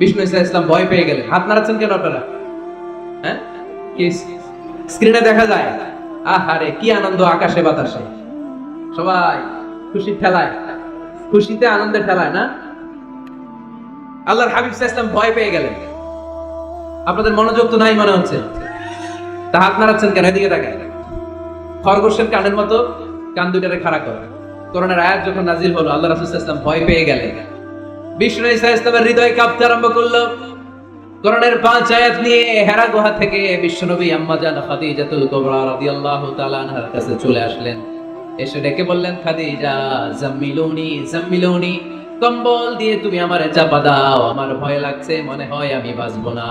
বিষ্ণু সাল্লাল্লাহু আলাইহি ওয়াসাল্লাম ভয় পেয়ে গেলেন। হাত নাড়াচ্ছেন কেন আপনারা? হ্যাঁ, কি স্ক্রিনে দেখা যায়? আহারে কি আনন্দ আকাশে বাতাসে, সবাই খুশির ঠেলায়, খুশিতে আনন্দের ঠেলায় না? আল্লাহর হাবিব সাল্লাল্লাহু আলাইহি ওয়াসাল্লাম ভয় পেয়ে গেলেন। আপনাদের মনোযোগ তো নাই মনে হচ্ছে, তা হাত নাড়াচ্ছেন কেন? এদিকে তাকায়। খরগোশের কানের মতো কান দুইটারে খাড়া করে। কোরআনের আয়াত যখন নাজিল হলো, আল্লাহ রাসূল সাল্লাল্লাহু আলাইহি ওয়াসাল্লাম ভয় পেয়ে গেলেন। বিষ্ণু সাল্লাল্লাহু আলাইহি ওয়াসাল্লামের হৃদয় কাঁপতে আরম্ভ করলো। কোরআনের 5 আয়াত নিয়ে হেরা গুহা থেকে বিশ্বনবী আম্মা জান খাদিজাতুল কুবরা রাদিয়াল্লাহু তাআলা আনহার কাছে চলে আসলেন। এসে ডেকে বললেন, খাদিজা জাম্মিলুনি জাম্মিলুনি, কম্বল দিয়ে তুমি আমারে চাপা দাও, আমার ভয় লাগছে, মনে হয় আমি বাঁচব না।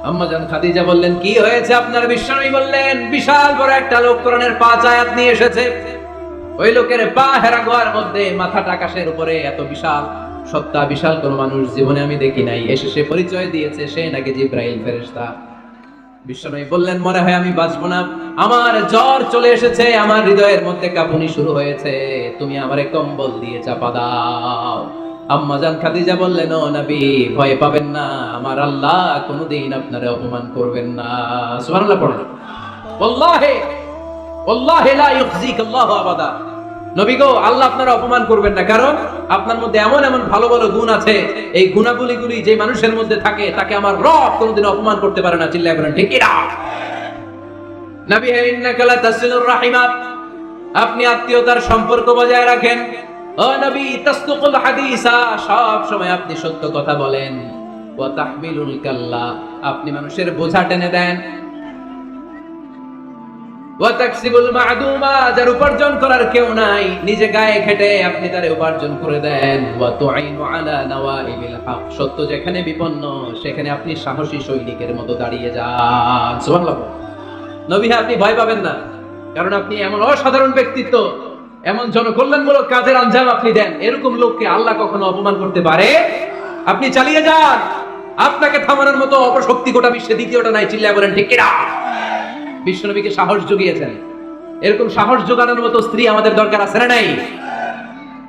আম্মা জান খাদিজা বললেন, কি হয়েছে আপনার? বিশ্বনবী বললেন, বিশাল বড় একটা লোক কোরআনের 5 আয়াত নিয়ে এসেছে। ওই লোকের পা হেরা গুহার মধ্যে, মাথাটা আকাশের উপরে, এত বিশাল সত্তা, বিশাল কোন মানুষ জীবনে আমি দেখি নাই। এসে সে পরিচয় দিয়েছে সে নাকি জিবরাইল ফেরেশতা। বিশ্বনবী বললেন, মনে হয় আমি বাঁচবো না, আমার জ্বর চলে এসেছে, আমার হৃদয়ের মধ্যে কাঁপুনি শুরু হয়েছে, তুমি আমারে কম্বল দিয়ে চাপা দাও। আম্মা জান খাদিজা বললেন, ও নবী ভয় পাবেন না, আমার আল্লাহ কোনোদিন আপনারে অপমান করবেন না। সুবহানাল্লাহ পড়েন। ওয়াল্লাহি ওয়াল্লাহি লা ইউখজিক আল্লাহু আবাদা। নবী গো, আল্লাহ আপনারা অপমান করবেন না, কারণ আপনার মধ্যে এমন এমন ভালো ভালো গুণ আছে, এই গুণাবলীগুলি যে মানুষের মধ্যে থাকে তাকে আমার রব কোনোদিন অপমান করতে পারে না। চিল্লায় বলেন ঠিক কি না? নবী হে, ইন্নাকা লা তাসিলুর রাহিমা, আপনি আত্মীয়তার সম্পর্ক বজায় রাখেন। ও নবী, তাসদুকুল হাদিসা, সব সময় আপনি সত্য কথা বলেন। ওয়া তাহমিলুল কাল্লা, আপনি মানুষের বোঝা টেনে দেন। ওয়া তাকসিবুল মা'দুমা, যার উপার্জন করার কেউ নাই, নিজে গায়ে খেটে আপনি তারে উপার্জন করে দেন। ওয়া তুঈনু আলা নাওয়াইবিল হক, সত্য যেখানে বিপন্ন সেখানে আপনি সাহসী সৈনিকের মতো দাঁড়িয়ে যান। সুবহানাল্লাহ। নবী, আপনি ভয় পাবেন না, কারণ আপনি এমন অসাধারণ ব্যক্তিত্ব, এমন জনকল্যাণমূলক কাজের আঞ্জাম আপনি দেন, এরকম লোককে আল্লাহ কখনো অপমান করতে পারে? আপনি চালিয়ে যান, আপনাকে থামানোর মতো অপশক্তি গোটা বিশ্বে দ্বিতীয়টা নাই। চিল্লায় বলেন ঠিক কি না? বিশ্বনবীকে সাহস জুগিয়েছেন। এরকম সাহস জোগানোর মতো স্ত্রী আমাদের দরকার আছে না নাই?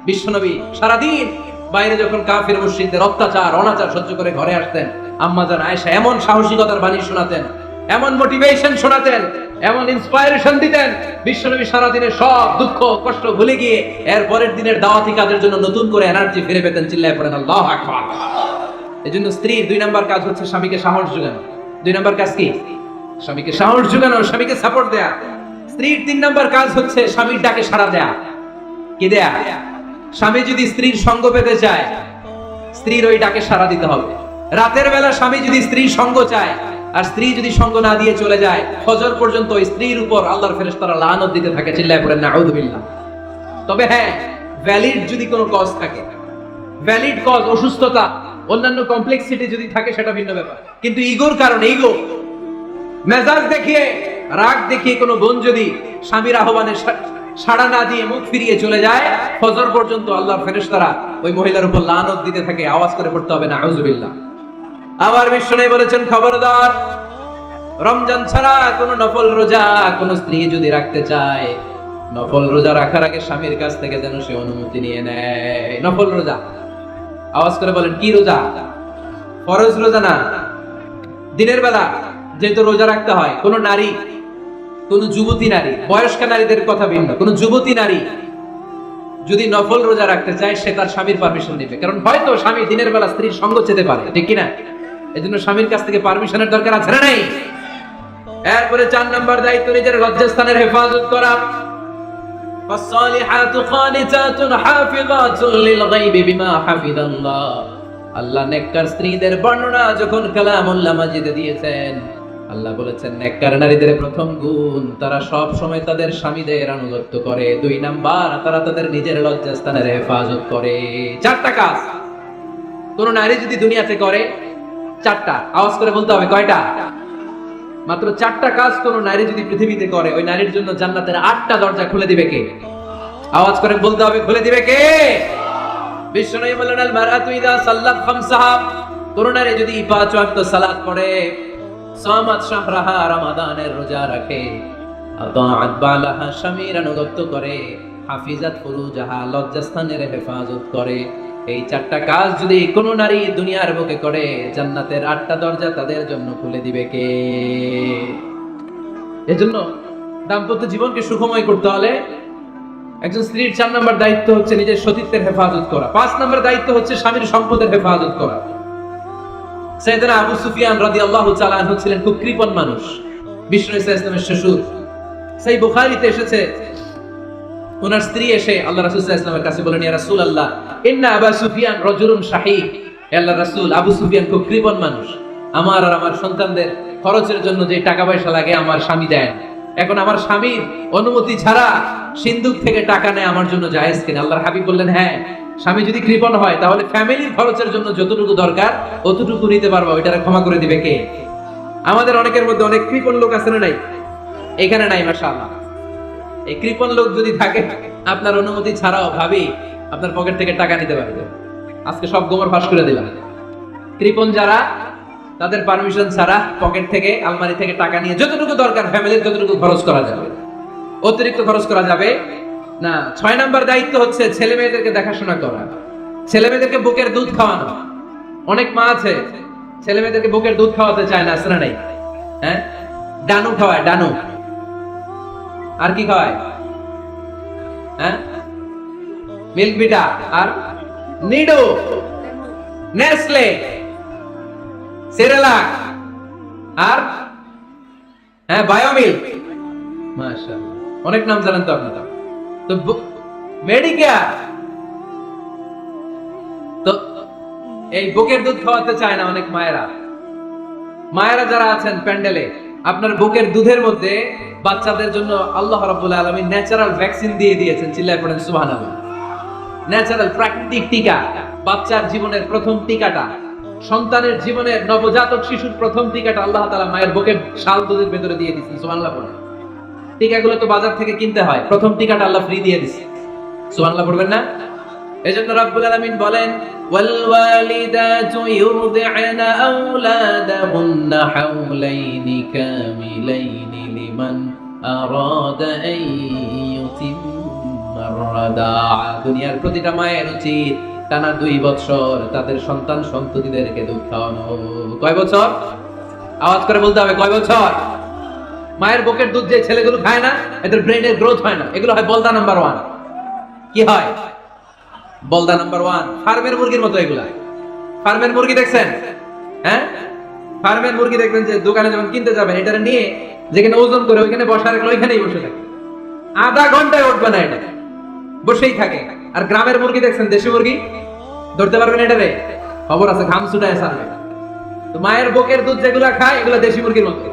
বিশ্বনবী সারাদিন বাইরে যখন কাফির মুশরিকদের অত্যাচার অনাচার সহ্য করে ঘরে আসতেন, আম্মা জান আয়েশা এমন সাহসিকতার বাণী শোনাতেন, এমন মোটিভেশন শোনাতেন, এমন ইন্সপায়ারেশন দিতেন, বিশ্বনবী সারাদিনের সব দুঃখ কষ্ট ভুলে গিয়ে এর পরের দিনের দাওয়াতি কাজের জন্য নতুন করে এনার্জি ফিরে পেতেন। চিল্লায় পড়েন আল্লাহু আকবার। এজন্য স্ত্রীর 2 নাম্বার কাজ হচ্ছে স্বামীকে সাহস জোগানো। 2 নাম্বার কাজ কি? স্বামীকে সাহস জোগানো, স্বামীকে সাপোর্ট দেয়া। স্ত্রীর 3 নাম্বার কাজ হচ্ছে স্বামীর ডাকে সাড়া দেয়া। কি দেয়া? স্বামী যদি স্ত্রীর সঙ্গ পেতে চায়, স্ত্রীর ওই ডাকে সাড়া দিতে হবে। রাতের বেলা স্বামী যদি স্ত্রীর সঙ্গ চায় আর স্ত্রী যদি সঙ্গ না দিয়ে চলে যায়, ফজর পর্যন্ত ওই স্ত্রীর উপর আল্লাহর ফেরেশতারা লানত দিতে থাকে, চিল্লায় পড়েন নাউযুবিল্লাহ। তবে হ্যাঁ, ভ্যালিড যদি কোনো কজ থাকে, ভ্যালিড কজ, অসুস্থতা, অন্যান্য কমপ্লেক্সিটি যদি থাকে সেটা ভিন্ন ব্যাপার। কিন্তু ইগোর কারণে, ইগো, মেজাজ দেখিয়ে, রাগ দেখিয়ে কোনো বোন যদি স্বামীর আহ্বানে সাড়া না দিয়ে মুখ ফিরিয়ে চলে যায়, ফজর পর্যন্ত আল্লাহর ফেরেশতারা ওই মহিলার উপর লানত দিতে থাকে, আওয়াজ করে পড়তে হবে নাউযুবিল্লাহ। আবার বিশ্বনবী বলেছেন, খবরদার, রমজান ছাড়া কোন নফল রোজা কোন স্ত্রী যদি রাখতে চায়, নফল রোজা রাখার আগে স্বামীর কাছ থেকে যেন সে অনুমতি নিয়ে নেয়। নফল রোজা, আওয়াজ করে বলেন কি রোজা? ফরজ রোজা না। দিনের বেলা যেহেতু রোজা রাখতে হয়, কোন নারী, কোন যুবতী নারী, বয়স্ক নারীদের কথা ভিন্ন, কোন যুবতী নারী যদি নফল রোজা রাখতে চায়, সে তার স্বামীর পারমিশন নেবে। কারণ হয়তো স্বামী দিনের বেলা স্ত্রীর সঙ্গ চেতে পারে, ঠিক কিনা? এজন্য স্বামীর কাছ থেকে পারমিশনের দরকার আছে না নাই? এরপরে 4 নম্বর দায়িত্ব, নিজের লজ্জাস্থানের হেফাজত করা। ফাসসালিহাতু খানিতাতুন হাফিযাতুন লিল গায়বি বিমা হাফিজাল্লাহ। আল্লাহ নেককার স্ত্রীদের বর্ণনা যখন কালামুল্লাহ মাজিদে দিয়েছেন, আল্লাহ বলেছেন নেককার নারীদের প্রথম গুণ, তারা সব সময় তাদের স্বামীদের আনুগত্য করে। 2 নাম্বার, তারা তাদের নিজের লজ্জাস্থানের হেফাজত করে। 4টা কাজ কোন নারী যদি দুনিয়াতে করে, 4টা, আওয়াজ করে বলতে হবে কয়টা? মাত্র 4টা কাজ কোন নারী যদি পৃথিবীতে করে, ওই নারীর জন্য জান্নাতের 8টা দরজা খুলে দিবে কে? আওয়াজ করে বলতে হবে, খুলে দিবে কে? বিশ্বনবী বলেন, আল মারাতু ইযা সাল্লাত খামসাহা, কোন নারী যদি 5 ওয়াক্ত সালাত পড়ে, সামাত শাহরাহা, রমাদানের রোজা রাখে, আতাআত বালাহা, স্বামীর আনুগত্য করে, হাফিজাত ফুরুজাহা, লজ্জাস্থানের হেফাজত করে, এই 4টা কাজ যদি কোন নারী দুনিয়ার বুকে করে, জান্নাতের 8টা দরজা তাদের জন্য খুলে দিবে কে? এজন্য দাম্পত্য জীবনকে সুখময় করতে হলে একজন স্ত্রীর 4 নম্বর দায়িত্ব হচ্ছে নিজের সতীত্বের হেফাজত করা। 5 নম্বর দায়িত্ব হচ্ছে স্বামীর সম্পদের হেফাজত করা। সাইয়েদনা আবু সুফিয়ান রাদিয়াল্লাহু তাআলা আনহু ছিলেন খুব কৃপণ মানুষ, বিষ্ণু ইসলামের শ্বশুর। সেই বুখারীতে এসেছে, ওনার স্ত্রী এসে আল্লাহ রাসূল সাল্লাল্লাহু আলাইহি ওয়াসাল্লামের কাছে বলেন, ইয়া রাসূলুল্লাহ, ইন্না আবু সুফিয়ান রাজুলুন শাহী। আল্লাহর রাসূল, আবু সুফিয়ান খুব কৃপণ মানুষ, আমার আর আমার সন্তানদের খরচের জন্য যে টাকা পয়সা লাগে আমার স্বামী দেন। এখন আমার স্বামীর অনুমতি ছাড়া সিন্ধুক থেকে টাকা নেয় আমার জন্য জায়েজ কিনা? আল্লাহর হাবিব বললেন, হ্যাঁ, স্বামী যদি কৃপণ হয় তাহলে ফ্যামিলির খরচের জন্য যতটুকু দরকার অতটুকু নিতে পারবা, ওইটারে ক্ষমা করে দিবে কে? আমাদের অনেকের মধ্যে অনেক কৃপণ লোক আছে না নাই? এখানে নাই মাশাআল্লাহ। এই কৃপণ লোক যদি থাকে, আপনার অনুমতি ছাড়াও ভাবি আপনার পকেট থেকে টাকা নিতে পারবে। আজকে সব গোমর ফাঁস করে দিলাম। কৃপণ যারা, তাদের পারমিশন ছাড়া পকেট থেকে, আলমারি থেকে টাকা নিয়ে যতটুকু দরকার ফ্যামিলির যতটুকু খরচ করা যাবে, অতিরিক্ত খরচ করা যাবে না। 6 নম্বর দায়িত্ব হচ্ছে ছেলে মেয়েদেরকে দেখাশোনা করা, ছেলে মেয়েদেরকে বুকের দুধ খাওয়ানো। অনেক মা আছে ছেলে মেয়েদেরকে বুকের দুধ খাওয়াতে চায় না, আসলে নাই? হ্যাঁ, ডানু খাওয়ায়, ডানু। আর কি খাওয়ায়? হ্যাঁ, মিল্ক বিটা আর নিডো, নেসলে, সেরেলাক আর হ্যাঁ বায়োমিল্ক। মাশাআল্লাহ, অনেক নাম জানেন তো আপনারা। তো মেডিকেয়ার, তো এই বুকের দুধ খাওয়াতে চায় না অনেক মায়েরা। মায়েরা যারা আছেন প্যান্ডেলে, আপনার বুকের দুধের মধ্যে বাচ্চাদের জন্য আল্লাহ রাব্বুল আলামিন ন্যাচারাল ভ্যাকসিন দিয়ে দিয়েছেন, চিল্লায় পড়েন সুবহানাল্লাহ। ন্যাচারাল, প্রাকৃতিক টিকা, বাচ্চার জীবনের প্রথম টিকাটা, সন্তানের জীবনের নবজাতক শিশুর প্রথম টিকাটা আল্লাহ তাআলা মায়ের বুকের শাল দুধের ভেতরে দিয়ে দিয়েছেন, সুবহানাল্লাহ পড়েন। টিকাগুলো তো বাজার থেকে কিনতে হয়, প্রথম টিকাটা আল্লাহ ফ্রি দিয়ে দিয়েছে, সুবহানাল্লাহ পড়বেন না? এজন্য রাব্বুল আলামিন বলেন, ওয়াল ওয়ালিদাতু ইউরদি'না আওলাদাহুন্না হাওলাইনি কামিলাইনি লিমান আরাদা আন ইউতিম্মা আর-রাদা'a। দুনিয়ার প্রতিটা মায়ের উচিত টানা 2 বছর তাদের সন্তান সন্ততিদেরকে দুধ খাওয়ানো। কয় বছর? আওয়াজ করে বলতে হবে, কয় বছর? মায়ের বুকের দুধ যে ছেলেগুলো খায় না, এদের ব্রেনের গ্রোথ হয় না, এগুলো হয় বলদা নাম্বার 1। কি হয়? বলদা নাম্বার 1। ফার্মের মুরগির মতো এগুলা। ফার্মের মুরগি দেখছেন? হ্যাঁ, ফার্মের মুরগি দেখবেন যে দোকানে যখন কিনতে যাবেন, এটারে নিয়ে যেখানে ওজন করে ওইখানে বসা রাখলে ওইখানেই বসে থাকে, আধা ঘন্টায় উঠবে না, এটা বসেই থাকে। আর গ্রামের মুরগি দেখছেন, দেশি মুরগি, ধরতে পারবেন এটারে? খবর আছে ঘাম ছুটায় ছাড়বে। তো মায়ের বুকের দুধ যেগুলা খায় এগুলো দেশি মুরগির মতো,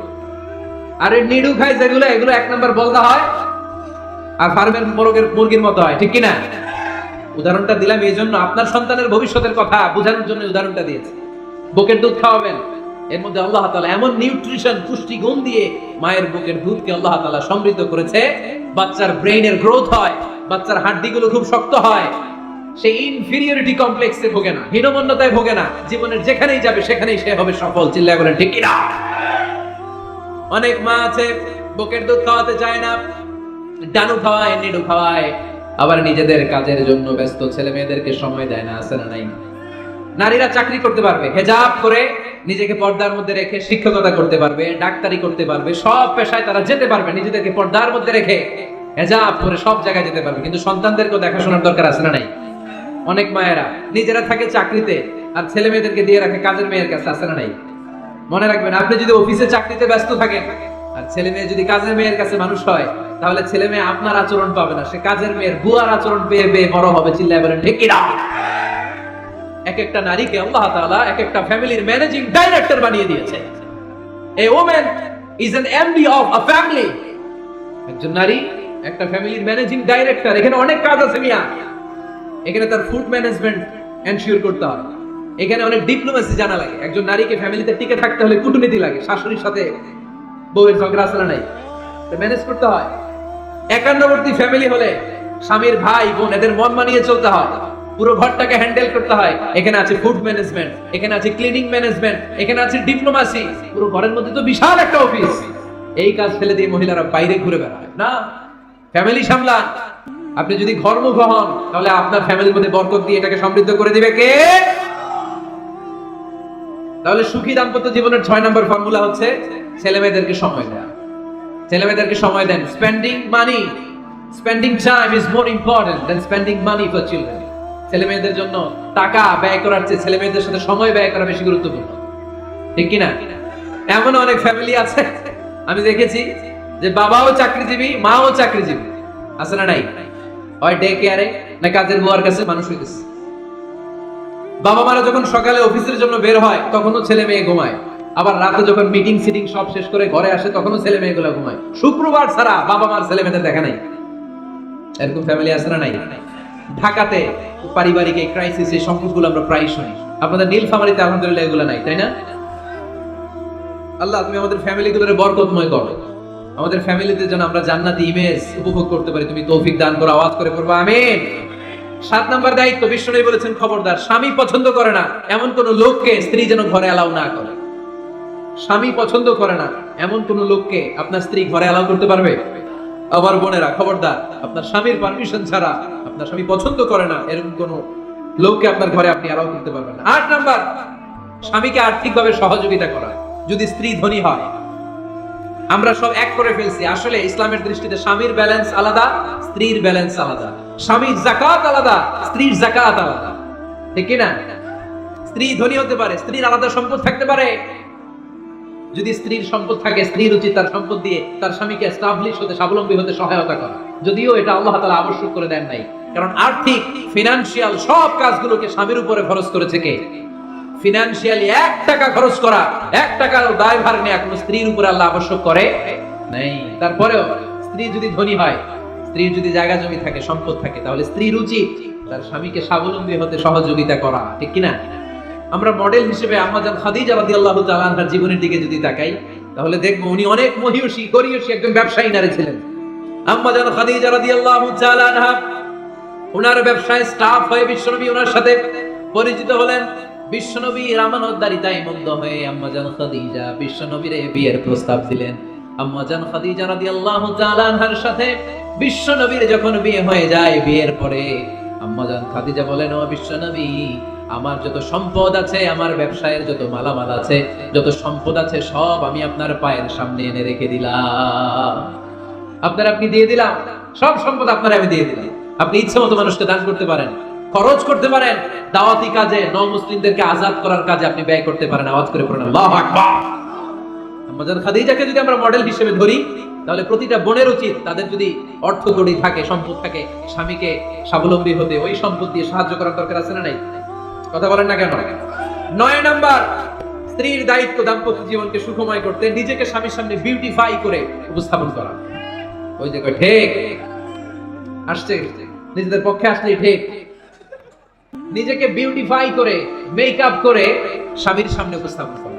আর এই নিডু খায় যেগুলো এগুলো এক নম্বর বলদা হয় আর ফার্মের মুরগির মতো হয়, ঠিক কিনা? উদাহরণটা দিলাম এই জন্য, আপনার সন্তানের ভবিষ্যতের কথা বোঝানোর জন্য উদাহরণটা দিয়েছি। বুকের দুধ খাওয়াবেন, এর মধ্যে আল্লাহ তাআলা এমন নিউট্রিশন পুষ্টি গুণ দিয়ে মায়ের বুকের দুধকে আল্লাহ তাআলা সমৃদ্ধ করেছে, বাচ্চার ব্রেইনের গ্রোথ হয়, বাচ্চার হাড্ডিগুলো খুব শক্ত হয়, সে ইনফিরিয়রিটি কমপ্লেক্সে ভোগে না, হীনমন্যতায় ভোগে না, জীবনের যেখানেই যাবে সেখানেই সে হবে সফল। চিল্লায় বলেন ঠিক কিনা? অনেক মা আছে বুকের দুধ খাওয়াতে চায় না, ডানু খাওয়ায়, নিডু খাওয়ায়, আবার নিজেদের কাজের জন্য ব্যস্ত, ছেলে মেয়েদেরকে সময় দেয় না। আছে না নাই? নারীরা চাকরি করতে পারবে, হেজাব করে নিজেকে পর্দার মধ্যে রেখে শিক্ষকতা করতে পারবে, ডাক্তারি করতে পারবে, সব পেশায় তারা যেতে পারবে, নিজেদেরকে পর্দার মধ্যে রেখে হেজাব করে সব জায়গায় যেতে পারবে। কিন্তু সন্তানদেরকে দেখাশোনার দরকার আছে না নাই? অনেক মায়েরা নিজেরা থাকে চাকরিতে আর ছেলে মেয়েদেরকে দিয়ে রাখে কাজের মেয়ের কাছে। আছে না নাই? মনে রাখবেন, আপনি যদি অফিসে চাকরিতে ব্যস্ত থাকেন আর ছেলে মেয়ে যদি কাজের মেয়ের কাছে মানুষ হয়, তাহলে ছেলে মেয়ে আপনার আচরণ পাবে না, সে কাজের মেয়ের বুয়ার আচরণ পেয়ে পেয়ে বড় হবে। চিল্লায় বলেন ঠিক কিনা? এক একটা নারীকে আল্লাহ তাআলা এক একটা ফ্যামিলির ম্যানেজিং ডাইরেক্টর বানিয়ে দিয়েছে। A woman is an MD of a family. একজন নারী একটা ফ্যামিলির ম্যানেজিং ডাইরেক্টর। এখানে অনেক কাজ আছে মিয়া। এখানে তার ফুড ম্যানেজমেন্ট এনশিওর করতে হয়, এখানে অনেক ডিপ্লোমেসি জানা লাগে। একজন নারীকে ফ্যামিলিতে টিকে থাকতে হলে কূটনীতি লাগে, শাশুড়ির সাথে বউয়ের ঝগড়া আসলে নাই, ম্যানেজ করতে হয়। একান্নবর্তী ফ্যামিলি হলে স্বামীর ভাই বোন এদের মন মানিয়ে চলতে হয়, পুরো ঘরটাকে হ্যান্ডেল করতে হয়। এখানে আছে ফুড ম্যানেজমেন্ট, এখানে আছে ক্লিনিং ম্যানেজমেন্ট, এখানে আছে ডিপ্লোমেসি। পুরো ঘরের মধ্যে তো বিশাল একটা অফিস। এই কাজ ফেলে দিয়ে মহিলারা বাইরে ঘুরে বেড়ায় না, ফ্যামিলি সামলান। আপনি যদি ঘরমুখ হন তাহলে আপনার ফ্যামিলির মধ্যে বরকত দিয়ে এটাকে সমৃদ্ধ করে দিবে কে? তাহলে সুখী দাম্পত্য জীবনের 6 নম্বর ফর্মুলা হচ্ছে ছেলে মেয়েদেরকে সময় দেওয়া। ছেলে মেয়েদেরকে সময় দেন। Spending money, spending time is more important than spending money for children. ছেলে মেয়েদের জন্য টাকা ব্যয় করার চেয়ে ছেলে মেয়েদের সাথে সময় ব্যয় করা বেশি গুরুত্বপূর্ণ, ঠিক কিনা? এমন অনেক ফ্যামিলি আছে আমি দেখেছি যে বাবাও চাকরিজীবী, মাও চাকরিজীবী। আছে না নাই? হয় ডে কেয়ারে না কাজের বুয়ার কাছে মানুষ হয়ে গেছে। বাবা মারা যখন সকালে অফিসের জন্য বের হয় তখনও ছেলে মেয়ে ঘুমায়, আবার রাতে যখন মিটিং সিটিং সব শেষ করে ঘরে আসে তখনও ছেলে মেয়েগুলো ঘুমায়। শুক্রবার ছাড়া বাবা মার ছেলে মেয়েদের দেখা নাই। এরকম ফ্যামিলি আছে না নাই? ঢাকাতে পারিবারিক এই ক্রাইসিস, এই সংকটগুলো আমরা প্রায় শুনি। আপনাদের নীলফামারীতে আলহামদুলিল্লাহ এগুলো নাই, তাই না? আল্লাহ তুমি আমাদের ফ্যামিলিগুলোরে বরকতময় করো, আমাদের ফ্যামিলিতে যেন আমরা জান্নাতি ইমেজ উপভোগ করতে পারি, তুমি তৌফিক দান করো। আওয়াজ করে পড়বো আমিন। 7 নম্বর দায়িত্ব, বিশ্বনবী বলেছেন খবরদার, স্বামী পছন্দ করে না এমন কোন লোককে স্ত্রী যেন ঘরে অ্যালাউ না করে। স্বামী পছন্দ করে না এমন কোন লোককে আপনার স্ত্রী ঘরে অ্যালাউ করতে পারবে? আবার বোনেরা খবরদার, আপনার স্বামীর পারমিশন ছাড়া, আপনার স্বামী পছন্দ করে না এরকম কোন লোককে আপনার ঘরে আপনি অ্যালাউ করতে পারবেন না। 8 নাম্বার, স্বামীকে আর্থিকভাবে সহযোগিতা করা। যদি স্ত্রী ধনী হয়, আমরা সব এক করে ফেলছি, আসলে ইসলামের দৃষ্টিতে স্বামীর ব্যালেন্স আলাদা, স্ত্রীর ব্যালেন্স আলাদা। স্বামীর যাকাত আলাদা, স্ত্রীর যাকাত আলাদা, ঠিক কি না? স্ত্রী ধনী হতে পারে, স্ত্রীর আলাদা সম্পদ থাকতে পারে। যদি স্ত্রীর সম্পদ থাকে, স্ত্রীর উচিত তার সম্পদ দিয়ে তার স্বামীকে এস্টাবলিশ হতে, স্বাবলম্বী হতে সহায়তা করা। যদিও এটা আল্লাহ তাআলা আবশ্যক করে দেন নাই, কারণ আর্থিক ফিনান্সিয়াল সব কাজগুলোকে স্বামীর উপরে খরচ করেছে কে? ফিনান্সিয়ালি 1 টাকা খরচ করা, 1 টাকার দায়ভার নেওয়া কোনো স্ত্রীর উপরে আল্লাহ আবশ্যক করে নাই। তারপরেও স্ত্রী যদি ধনী হয়, স্ত্রীর যদি জায়গা জমি থাকে, সম্পদ থাকে, তাহলে স্ত্রীর উচিত তার স্বামীকে স্বাবলম্বী হতে সহযোগিতা করা, ঠিক কিনা? আমরা মডেল হিসেবে আম্মাজান খাদিজা রাদিয়াল্লাহু তাআলা আনহার জীবনের দিকে যদি তাকাই, তাহলে দেখবো উনি অনেক মহিয়সী, গরিয়সী একজন ব্যবসায়ী নারী ছিলেন। আম্মাজান খাদিজা রাদিয়াল্লাহু তাআলা আনহা ওনার ব্যবসায় স্টাফ হয়ে বিশ্বনবী ওনার সাথে পরিচিত হলেন। বিশ্বনবীর আমানতদারিতায় মুগ্ধ হয়ে আম্মাজান খাদিজা বিশ্বনবীর বিয়ের প্রস্তাব দিলেন। আম্মাজান খাদিজা রাদিয়াল্লাহু তাআলা আনহার সাথে বিশ্বনবীর যখন বিয়ে হয়ে যায়, বিয়ের পরে আম্মাজান খাদিজা বলেন, ও বিশ্বনবী, আমার যত সম্পদ আছে, আমার ব্যবসায়ের যত মালামাল আছে, যত সম্পদ আছে, সব আমি আপনার পায়ের সামনে এনে রেখে দিলাম। আপনি দিয়ে দিলাম, সব সম্পদ আপনার আমি দিয়ে দিলাম। আপনি ইচ্ছে মতো মানুষকে দান করতে পারেন, খরচ করতে পারেন, দাওয়াতি কাজে, মুসলিমদেরকে আজাদ করার কাজে আপনি ব্যয় করতে পারেন। আওয়াজ করে পড়েন আল্লাহু আকবার। আম্মাজান খাদিজাকে যদি আমরা মডেল হিসেবে ধরি, তাহলে প্রতিটা বোনের উচিত তাদের যদি অর্থ কড়ি থাকে, সম্পদ থাকে, স্বামীকে স্বাবলম্বী হতে ওই সম্পদ দিয়ে সাহায্য করার দরকার আছে না নাই? কথা বলেন না কেন? 9 নাম্বার, স্ত্রীর দায়িত্ব দাম্পত্য জীবনকে সুখময় করতে নিজেকে স্বামীর সামনে বিউটিফাই করে উপস্থাপন করা। ওই যে কয় ঠিক আসছে, নিজেদের পক্ষে আসলেই ঠিক। নিজেকে বিউটিফাই করে মেকআপ করে স্বামীর সামনে উপস্থাপন করা।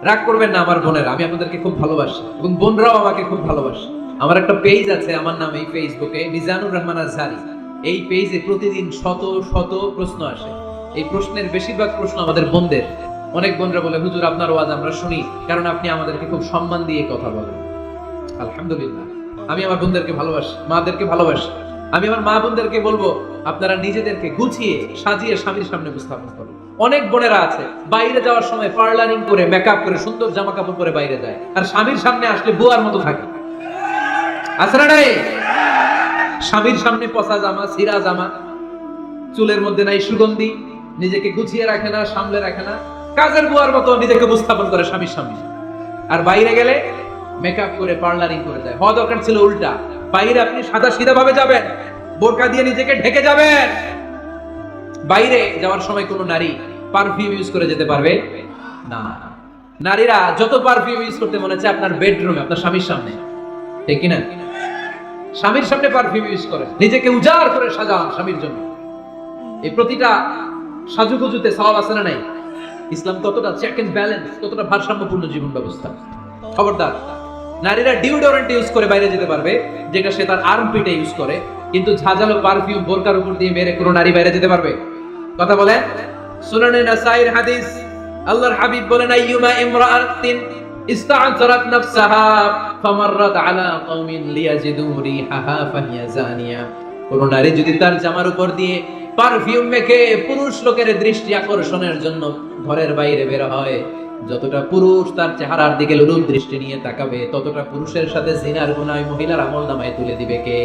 রাগ করবেন না আমার বোনেরা, আমি আপনাদেরকে খুব ভালোবাসি এবং বোনরাও আমাকে খুব ভালোবাসে। আমার একটা পেজ আছে আমার নামে ফেসবুকে, মিজানুর রহমান আজহারি। এই পেজে প্রতিদিন শত শত প্রশ্ন আসে। এই প্রশ্নের বেশিরভাগ প্রশ্ন আমাদের বোনদের। অনেক বোনরা বলে, হুজুর আপনার ওয়াজ আমরা শুনি কারণ আপনি আমাদেরকে খুব সম্মান দিয়ে কথা বলেন। আলহামদুলিল্লাহ, আমি আমার বোনদেরকে ভালোবাসি, মাদেরকে ভালোবাসি। আমি আমার মা বোনদেরকে বলবো, আপনারা নিজেদেরকে গুছিয়ে সাজিয়ে স্বামীর সামনে উপস্থাপন করুন। অনেক বোনেরা আছে বাইরে যাওয়ার সময় পার্লারিং করে মেকআপ করে সুন্দর জামা কাপড় পরে বাইরে যায়, আর স্বামীর সামনে আসলে বুয়ার মতো থাকে। আছে না নাই? স্বামীর সামনে পচা জামা, ছিঁড়া জামা, চুলের মধ্যে নাই সুগন্ধি, নিজেকে গুছিয়ে রাখে না, সামলে রাখে না, কাজের বুয়ার মতো নিজেকে উপস্থাপন করে স্বামীর সামনে। আর বাইরে গেলে মেকআপ করে পার্লারিং করে যায়। হওয়া দরকার ছিল উল্টা, বাইরে আপনি সাদা সিধা ভাবে যাবেন, বোরকা দিয়ে নিজেকে ঢেকে যাবেন। বাইরে যাওয়ার সময় কোনো নারী পারফিউম ইউজ করে যেতে পারবে না। নারীরা যত পারফিউম ইউজ করতে মনে হচ্ছে আপনার বেডরুমে, আপনার স্বামীর সামনে, ঠিক কিনা? স্বামীর সামনে পারফিউম ইউজ করে নিজেকে উজাড় করে সাজান স্বামীর জন্য। এই প্রতিটা সাজুগুজুতে সওয়াব আছে না নাই? ইসলাম কতটা চেক এন্ড ব্যালেন্স, কতটা ভারসাম্যপূর্ণ জীবন ব্যবস্থা। খবরদার, নারীরা ডিওডোরেন্ট ইউজ করে বাইরে যেতে পারবে, যেটা সে তার আর্মপিটে ইউজ করে, কিন্তু ঝাঁঝালো পারফিউম বোরকার উপর দিয়ে মেরে কোনো নারী বাইরে যেতে পারবে? কথা বলেন। সুনানে নাসাইর হাদিস, আল্লাহর হাবিব বলেন, আইয়ুমা ইমরাআতিন ইস্তা'জারাত নাফসাহা ফামাররাত আলা কওমিন লিয়াজিদু রিহাহা ফাহিয়া জানিয়া। কোন নারী যদি তার জামার উপর দিয়ে পারফিউম মেখে পুরুষ লোকের দৃষ্টি আকর্ষণের জন্য ঘরের বাইরে বের হয়, যতটা পুরুষ তার চেহারার দিকে লোলুপ দৃষ্টি নিয়ে তাকাবে, ততটা পুরুষের সাথে জিনার গুনাহ মহিলার আমলনামায় তুলে দিবে কে?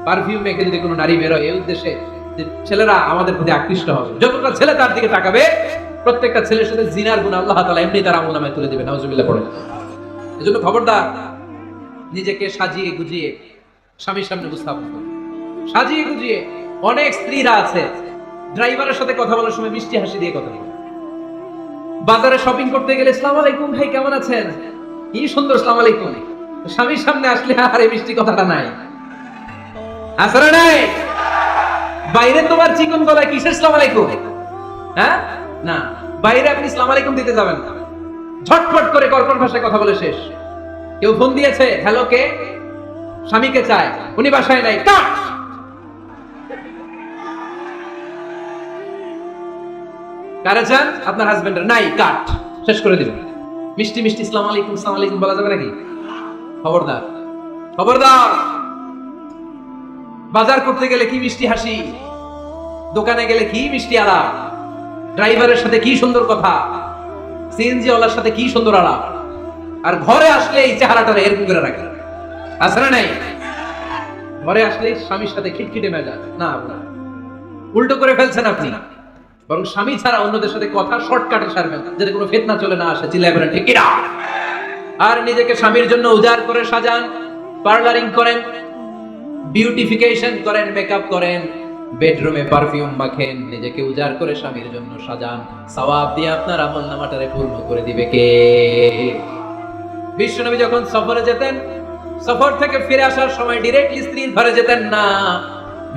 পারফিউম মেখে যদি কোনো নারী বের হয় এই উদ্দেশ্যে যে ছেলেরা আমাদের প্রতি আকৃষ্ট হবে, যতটা ছেলে তার দিকে তাকাবে, প্রত্যেকটা ছেলের সাথে জিনার গুনাহ আল্লাহ তাআলা এমনি তার আমলনামায় তুলে দিবে। নাউজুবিল্লাহ পড়ে। এজন্য খবরদার, নিজেকে সাজিয়ে গুজিয়ে স্বামীর সামনে উপস্থাপন করুন, সাজিয়ে গুজিয়ে। অনেক স্ত্রীরা আছে ড্রাইভারের সাথে কথা বলার সময় মিষ্টি হাসি দিয়ে কথা বলে। বাজারে শপিং করতে গেলে আসসালামু আলাইকুম ভাই কেমন আছেন, কি সুন্দর আসসালামু আলাইকুম। স্বামীর সামনে আসলে আর এই মিষ্টি কথাটা নাই। আসলে নাই। বাইরে তোমার চিকন গলায় কিসের আসসালামু আলাইকুম? হ্যাঁ না, বাইরে আপনি আসসালামু আলাইকুম দিতে যাবেন না, ঝটপট করে কর্কশ ভাষায় কথা বলে শেষ। কেউ ফোন দিয়েছে, হ্যালো কে? স্বামীকে চায়, উনি বাসায় নাই, কাট। কারে চান? আপনার হাজবেন্ডের, নাই, কাট, শেষ করে দিবেন। মিষ্টি মিষ্টি আসসালামু আলাইকুম আসসালামু আলাইকুম বলা যাবে নাকি? খবরদার, খবরদার। বাজার করতে গেলে কি মিষ্টি হাসি, দোকানে গেলে কি মিষ্টি আলাপ, ড্রাইভারের সাথে কি সুন্দর কথা, সিএনজি ওয়ালার সাথে কি সুন্দর আলাপ, আর ঘরে আসলে এই চেহারাটা এরকম করে রাখে। আছে না নাই? ঘরে আসলে স্বামীর সাথে খিটখিটে মেজাজ। না, আপনার উল্টো করে ফেলছেন আপনি। বরং স্বামী ছাড়া অন্যদের সাথে কথা শর্টকাটে সারবেন, যাতে কোনো ফিতনা চলে না আসে। চিল্লায় বলেন ঠিক কিনা? আর নিজেকে স্বামীর জন্য উজাড় করে সাজান, পার্লারিং করেন, বিউটিফিকেশন করেন, মেকআপ করেন, বেডরুমে পারফিউম মাখেন, নিজেকে উজাড় করে স্বামীর জন্য সাজান। সওয়াব দিয়ে আপনার আমলনামাটারে পূর্ণ করে দিবে কে? বিশ্বনবী যখন সফরে যেতেন, সফর থেকে ফিরে আসার সময় ডিরেক্টলি স্ত্রীর ঘরে যেতেন না।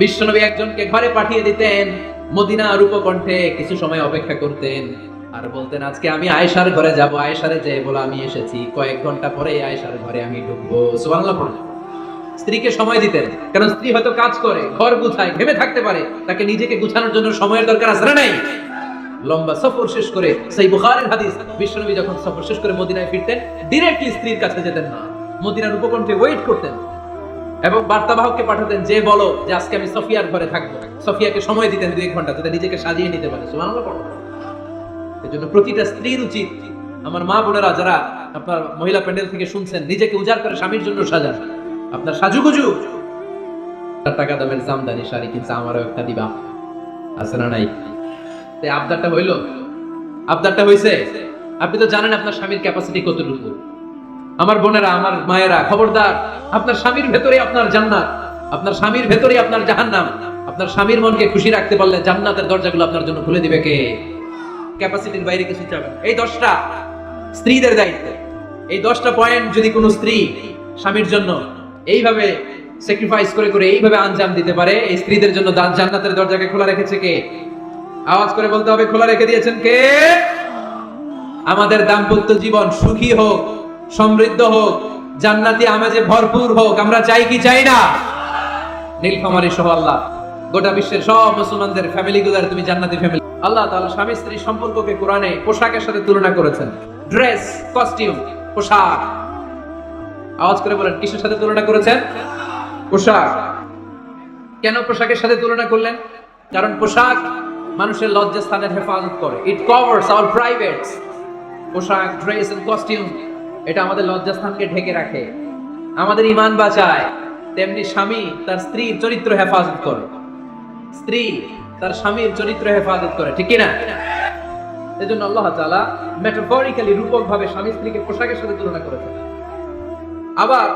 বিশ্বনবী একজনকে ঘরে পাঠিয়ে দিতেন, মদিনার উপকণ্ঠে কিছু সময় অপেক্ষা করতেন, আর বলতেন আজকে আমি আয়েশার ঘরে যাব, আয়েশারে যেয়ে বলে আমি এসেছি, কয়েক ঘন্টা পরে আয়েশার ঘরে আমি ঢুকবো। সুবহানাল্লাহ পড়ুন। স্ত্রীকে সময় দিতেন, কারণ স্ত্রী হয়তো কাজ করে, ঘর গুছায়, ঘেমে থাকতে পারে, তাকে নিজেকে গুছানোর জন্য সময়ের দরকার আছে না নাই? লম্বা সফর শেষ করে, সেই বুখারীর হাদিস, বিশ্বনবী যখন সফর শেষ করে মদিনায় ফিরতেন, ডিরেক্টলি স্ত্রীর কাছে যেতেন না, মদিনার উপকণ্ঠে ওয়েট করতেন এবং বার্তাবাহককে পাঠাতেন, যে বলো যে আজকে আমি সফিয়ার ঘরে থাকবো। সফিয়াকে সময় দিতেন 2-1 ঘন্টা, যাতে নিজেকে সাজিয়ে নিতে পারে। সুবহানাল্লাহ পড়ো। এজন্য প্রতিটা স্ত্রীর উচিত, আমার মা বোনেরা যারা আপনার মহিলা প্যান্ডেল থেকে শুনছেন, নিজেকে উজাড় করে স্বামীর জন্য সাজান। আপনার সাজুগুজু, টাকা দামের জামদানি শাড়ি কিনছে, আমারও একটা দিবা। আছে না নাই? এই আবদারটা হইলো, আবদারটা হইছে। আপনি তো জানেন আপনার স্বামীর ক্যাপাসিটি কতটুকু। আমার বোনেরা, আমার মায়েরা, খবরদার, আপনার স্বামীর ভেতরে আপনার জান্নাত, আপনার স্বামীর ভেতরে আপনার জাহান্নাম। আপনার স্বামীর মনকে খুশি রাখতে পারলে জান্নাতের দরজাগুলো আপনার জন্য খুলে দিবে কে? ক্যাপাসিটির বাইরে কিছু চাবেন। এই 10টা স্ত্রীদের দায়িত্ব। এই 10টা পয়েন্ট যদি কোনো স্ত্রী স্বামীর জন্য এইভাবে স্যাক্রিফাইস করে করে এইভাবে আঞ্জাম দিতে পারে, এই স্ত্রীদের জন্য জান্নাতের দরজাকে খোলা রেখেছে কে? আওয়াজ করে বলতে হবে, খোলা রেখে দিয়েছেন কে? আমাদের দাম্পত্য জীবন সুখী হোক, সমৃদ্ধ হোক, জান্নাতি আমেজে ভরপুর হোক, আমরা চাই কি চাই না? নীলফামারী সহ আল্লাহ গোটা বিশ্বের সব মুসলমানদের ফ্যামিলি গুলার তুমি জান্নাতি ফ্যামিলি। আল্লাহ তাআলা স্বামী স্ত্রী সম্পর্ককে কোরআনে পোশাকের সাথে তুলনা করেছেন। ড্রেস, কস্টিউম, পোশাক। আওয়াজ করে বলেন, কিসের সাথে তুলনা করেছেন? পোশাক। কেন পোশাকের সাথে তুলনা করলেন? কারণ পোশাক মানুষের লজ্জাস্থানের হেফাজত করে। ইট কভারস আওয়ার প্রাইভেটস। পোশাক, ড্রেস এন্ড কস্টিউম এটা আমাদের লজ্জাস্থানকে ঢেকে রাখে, আমাদের ঈমান বাঁচায়। তেমনি স্বামী তার স্ত্রীর চরিত্র হেফাজত করে, স্ত্রী তার স্বামীর চরিত্র হেফাজত করে, ঠিক কি না? এজন্য আল্লাহ তাআলা মেটাফরিক্যালি, রূপকভাবে স্বামী স্ত্রীকে পোশাকের সাথে তুলনা করেছেন। আবার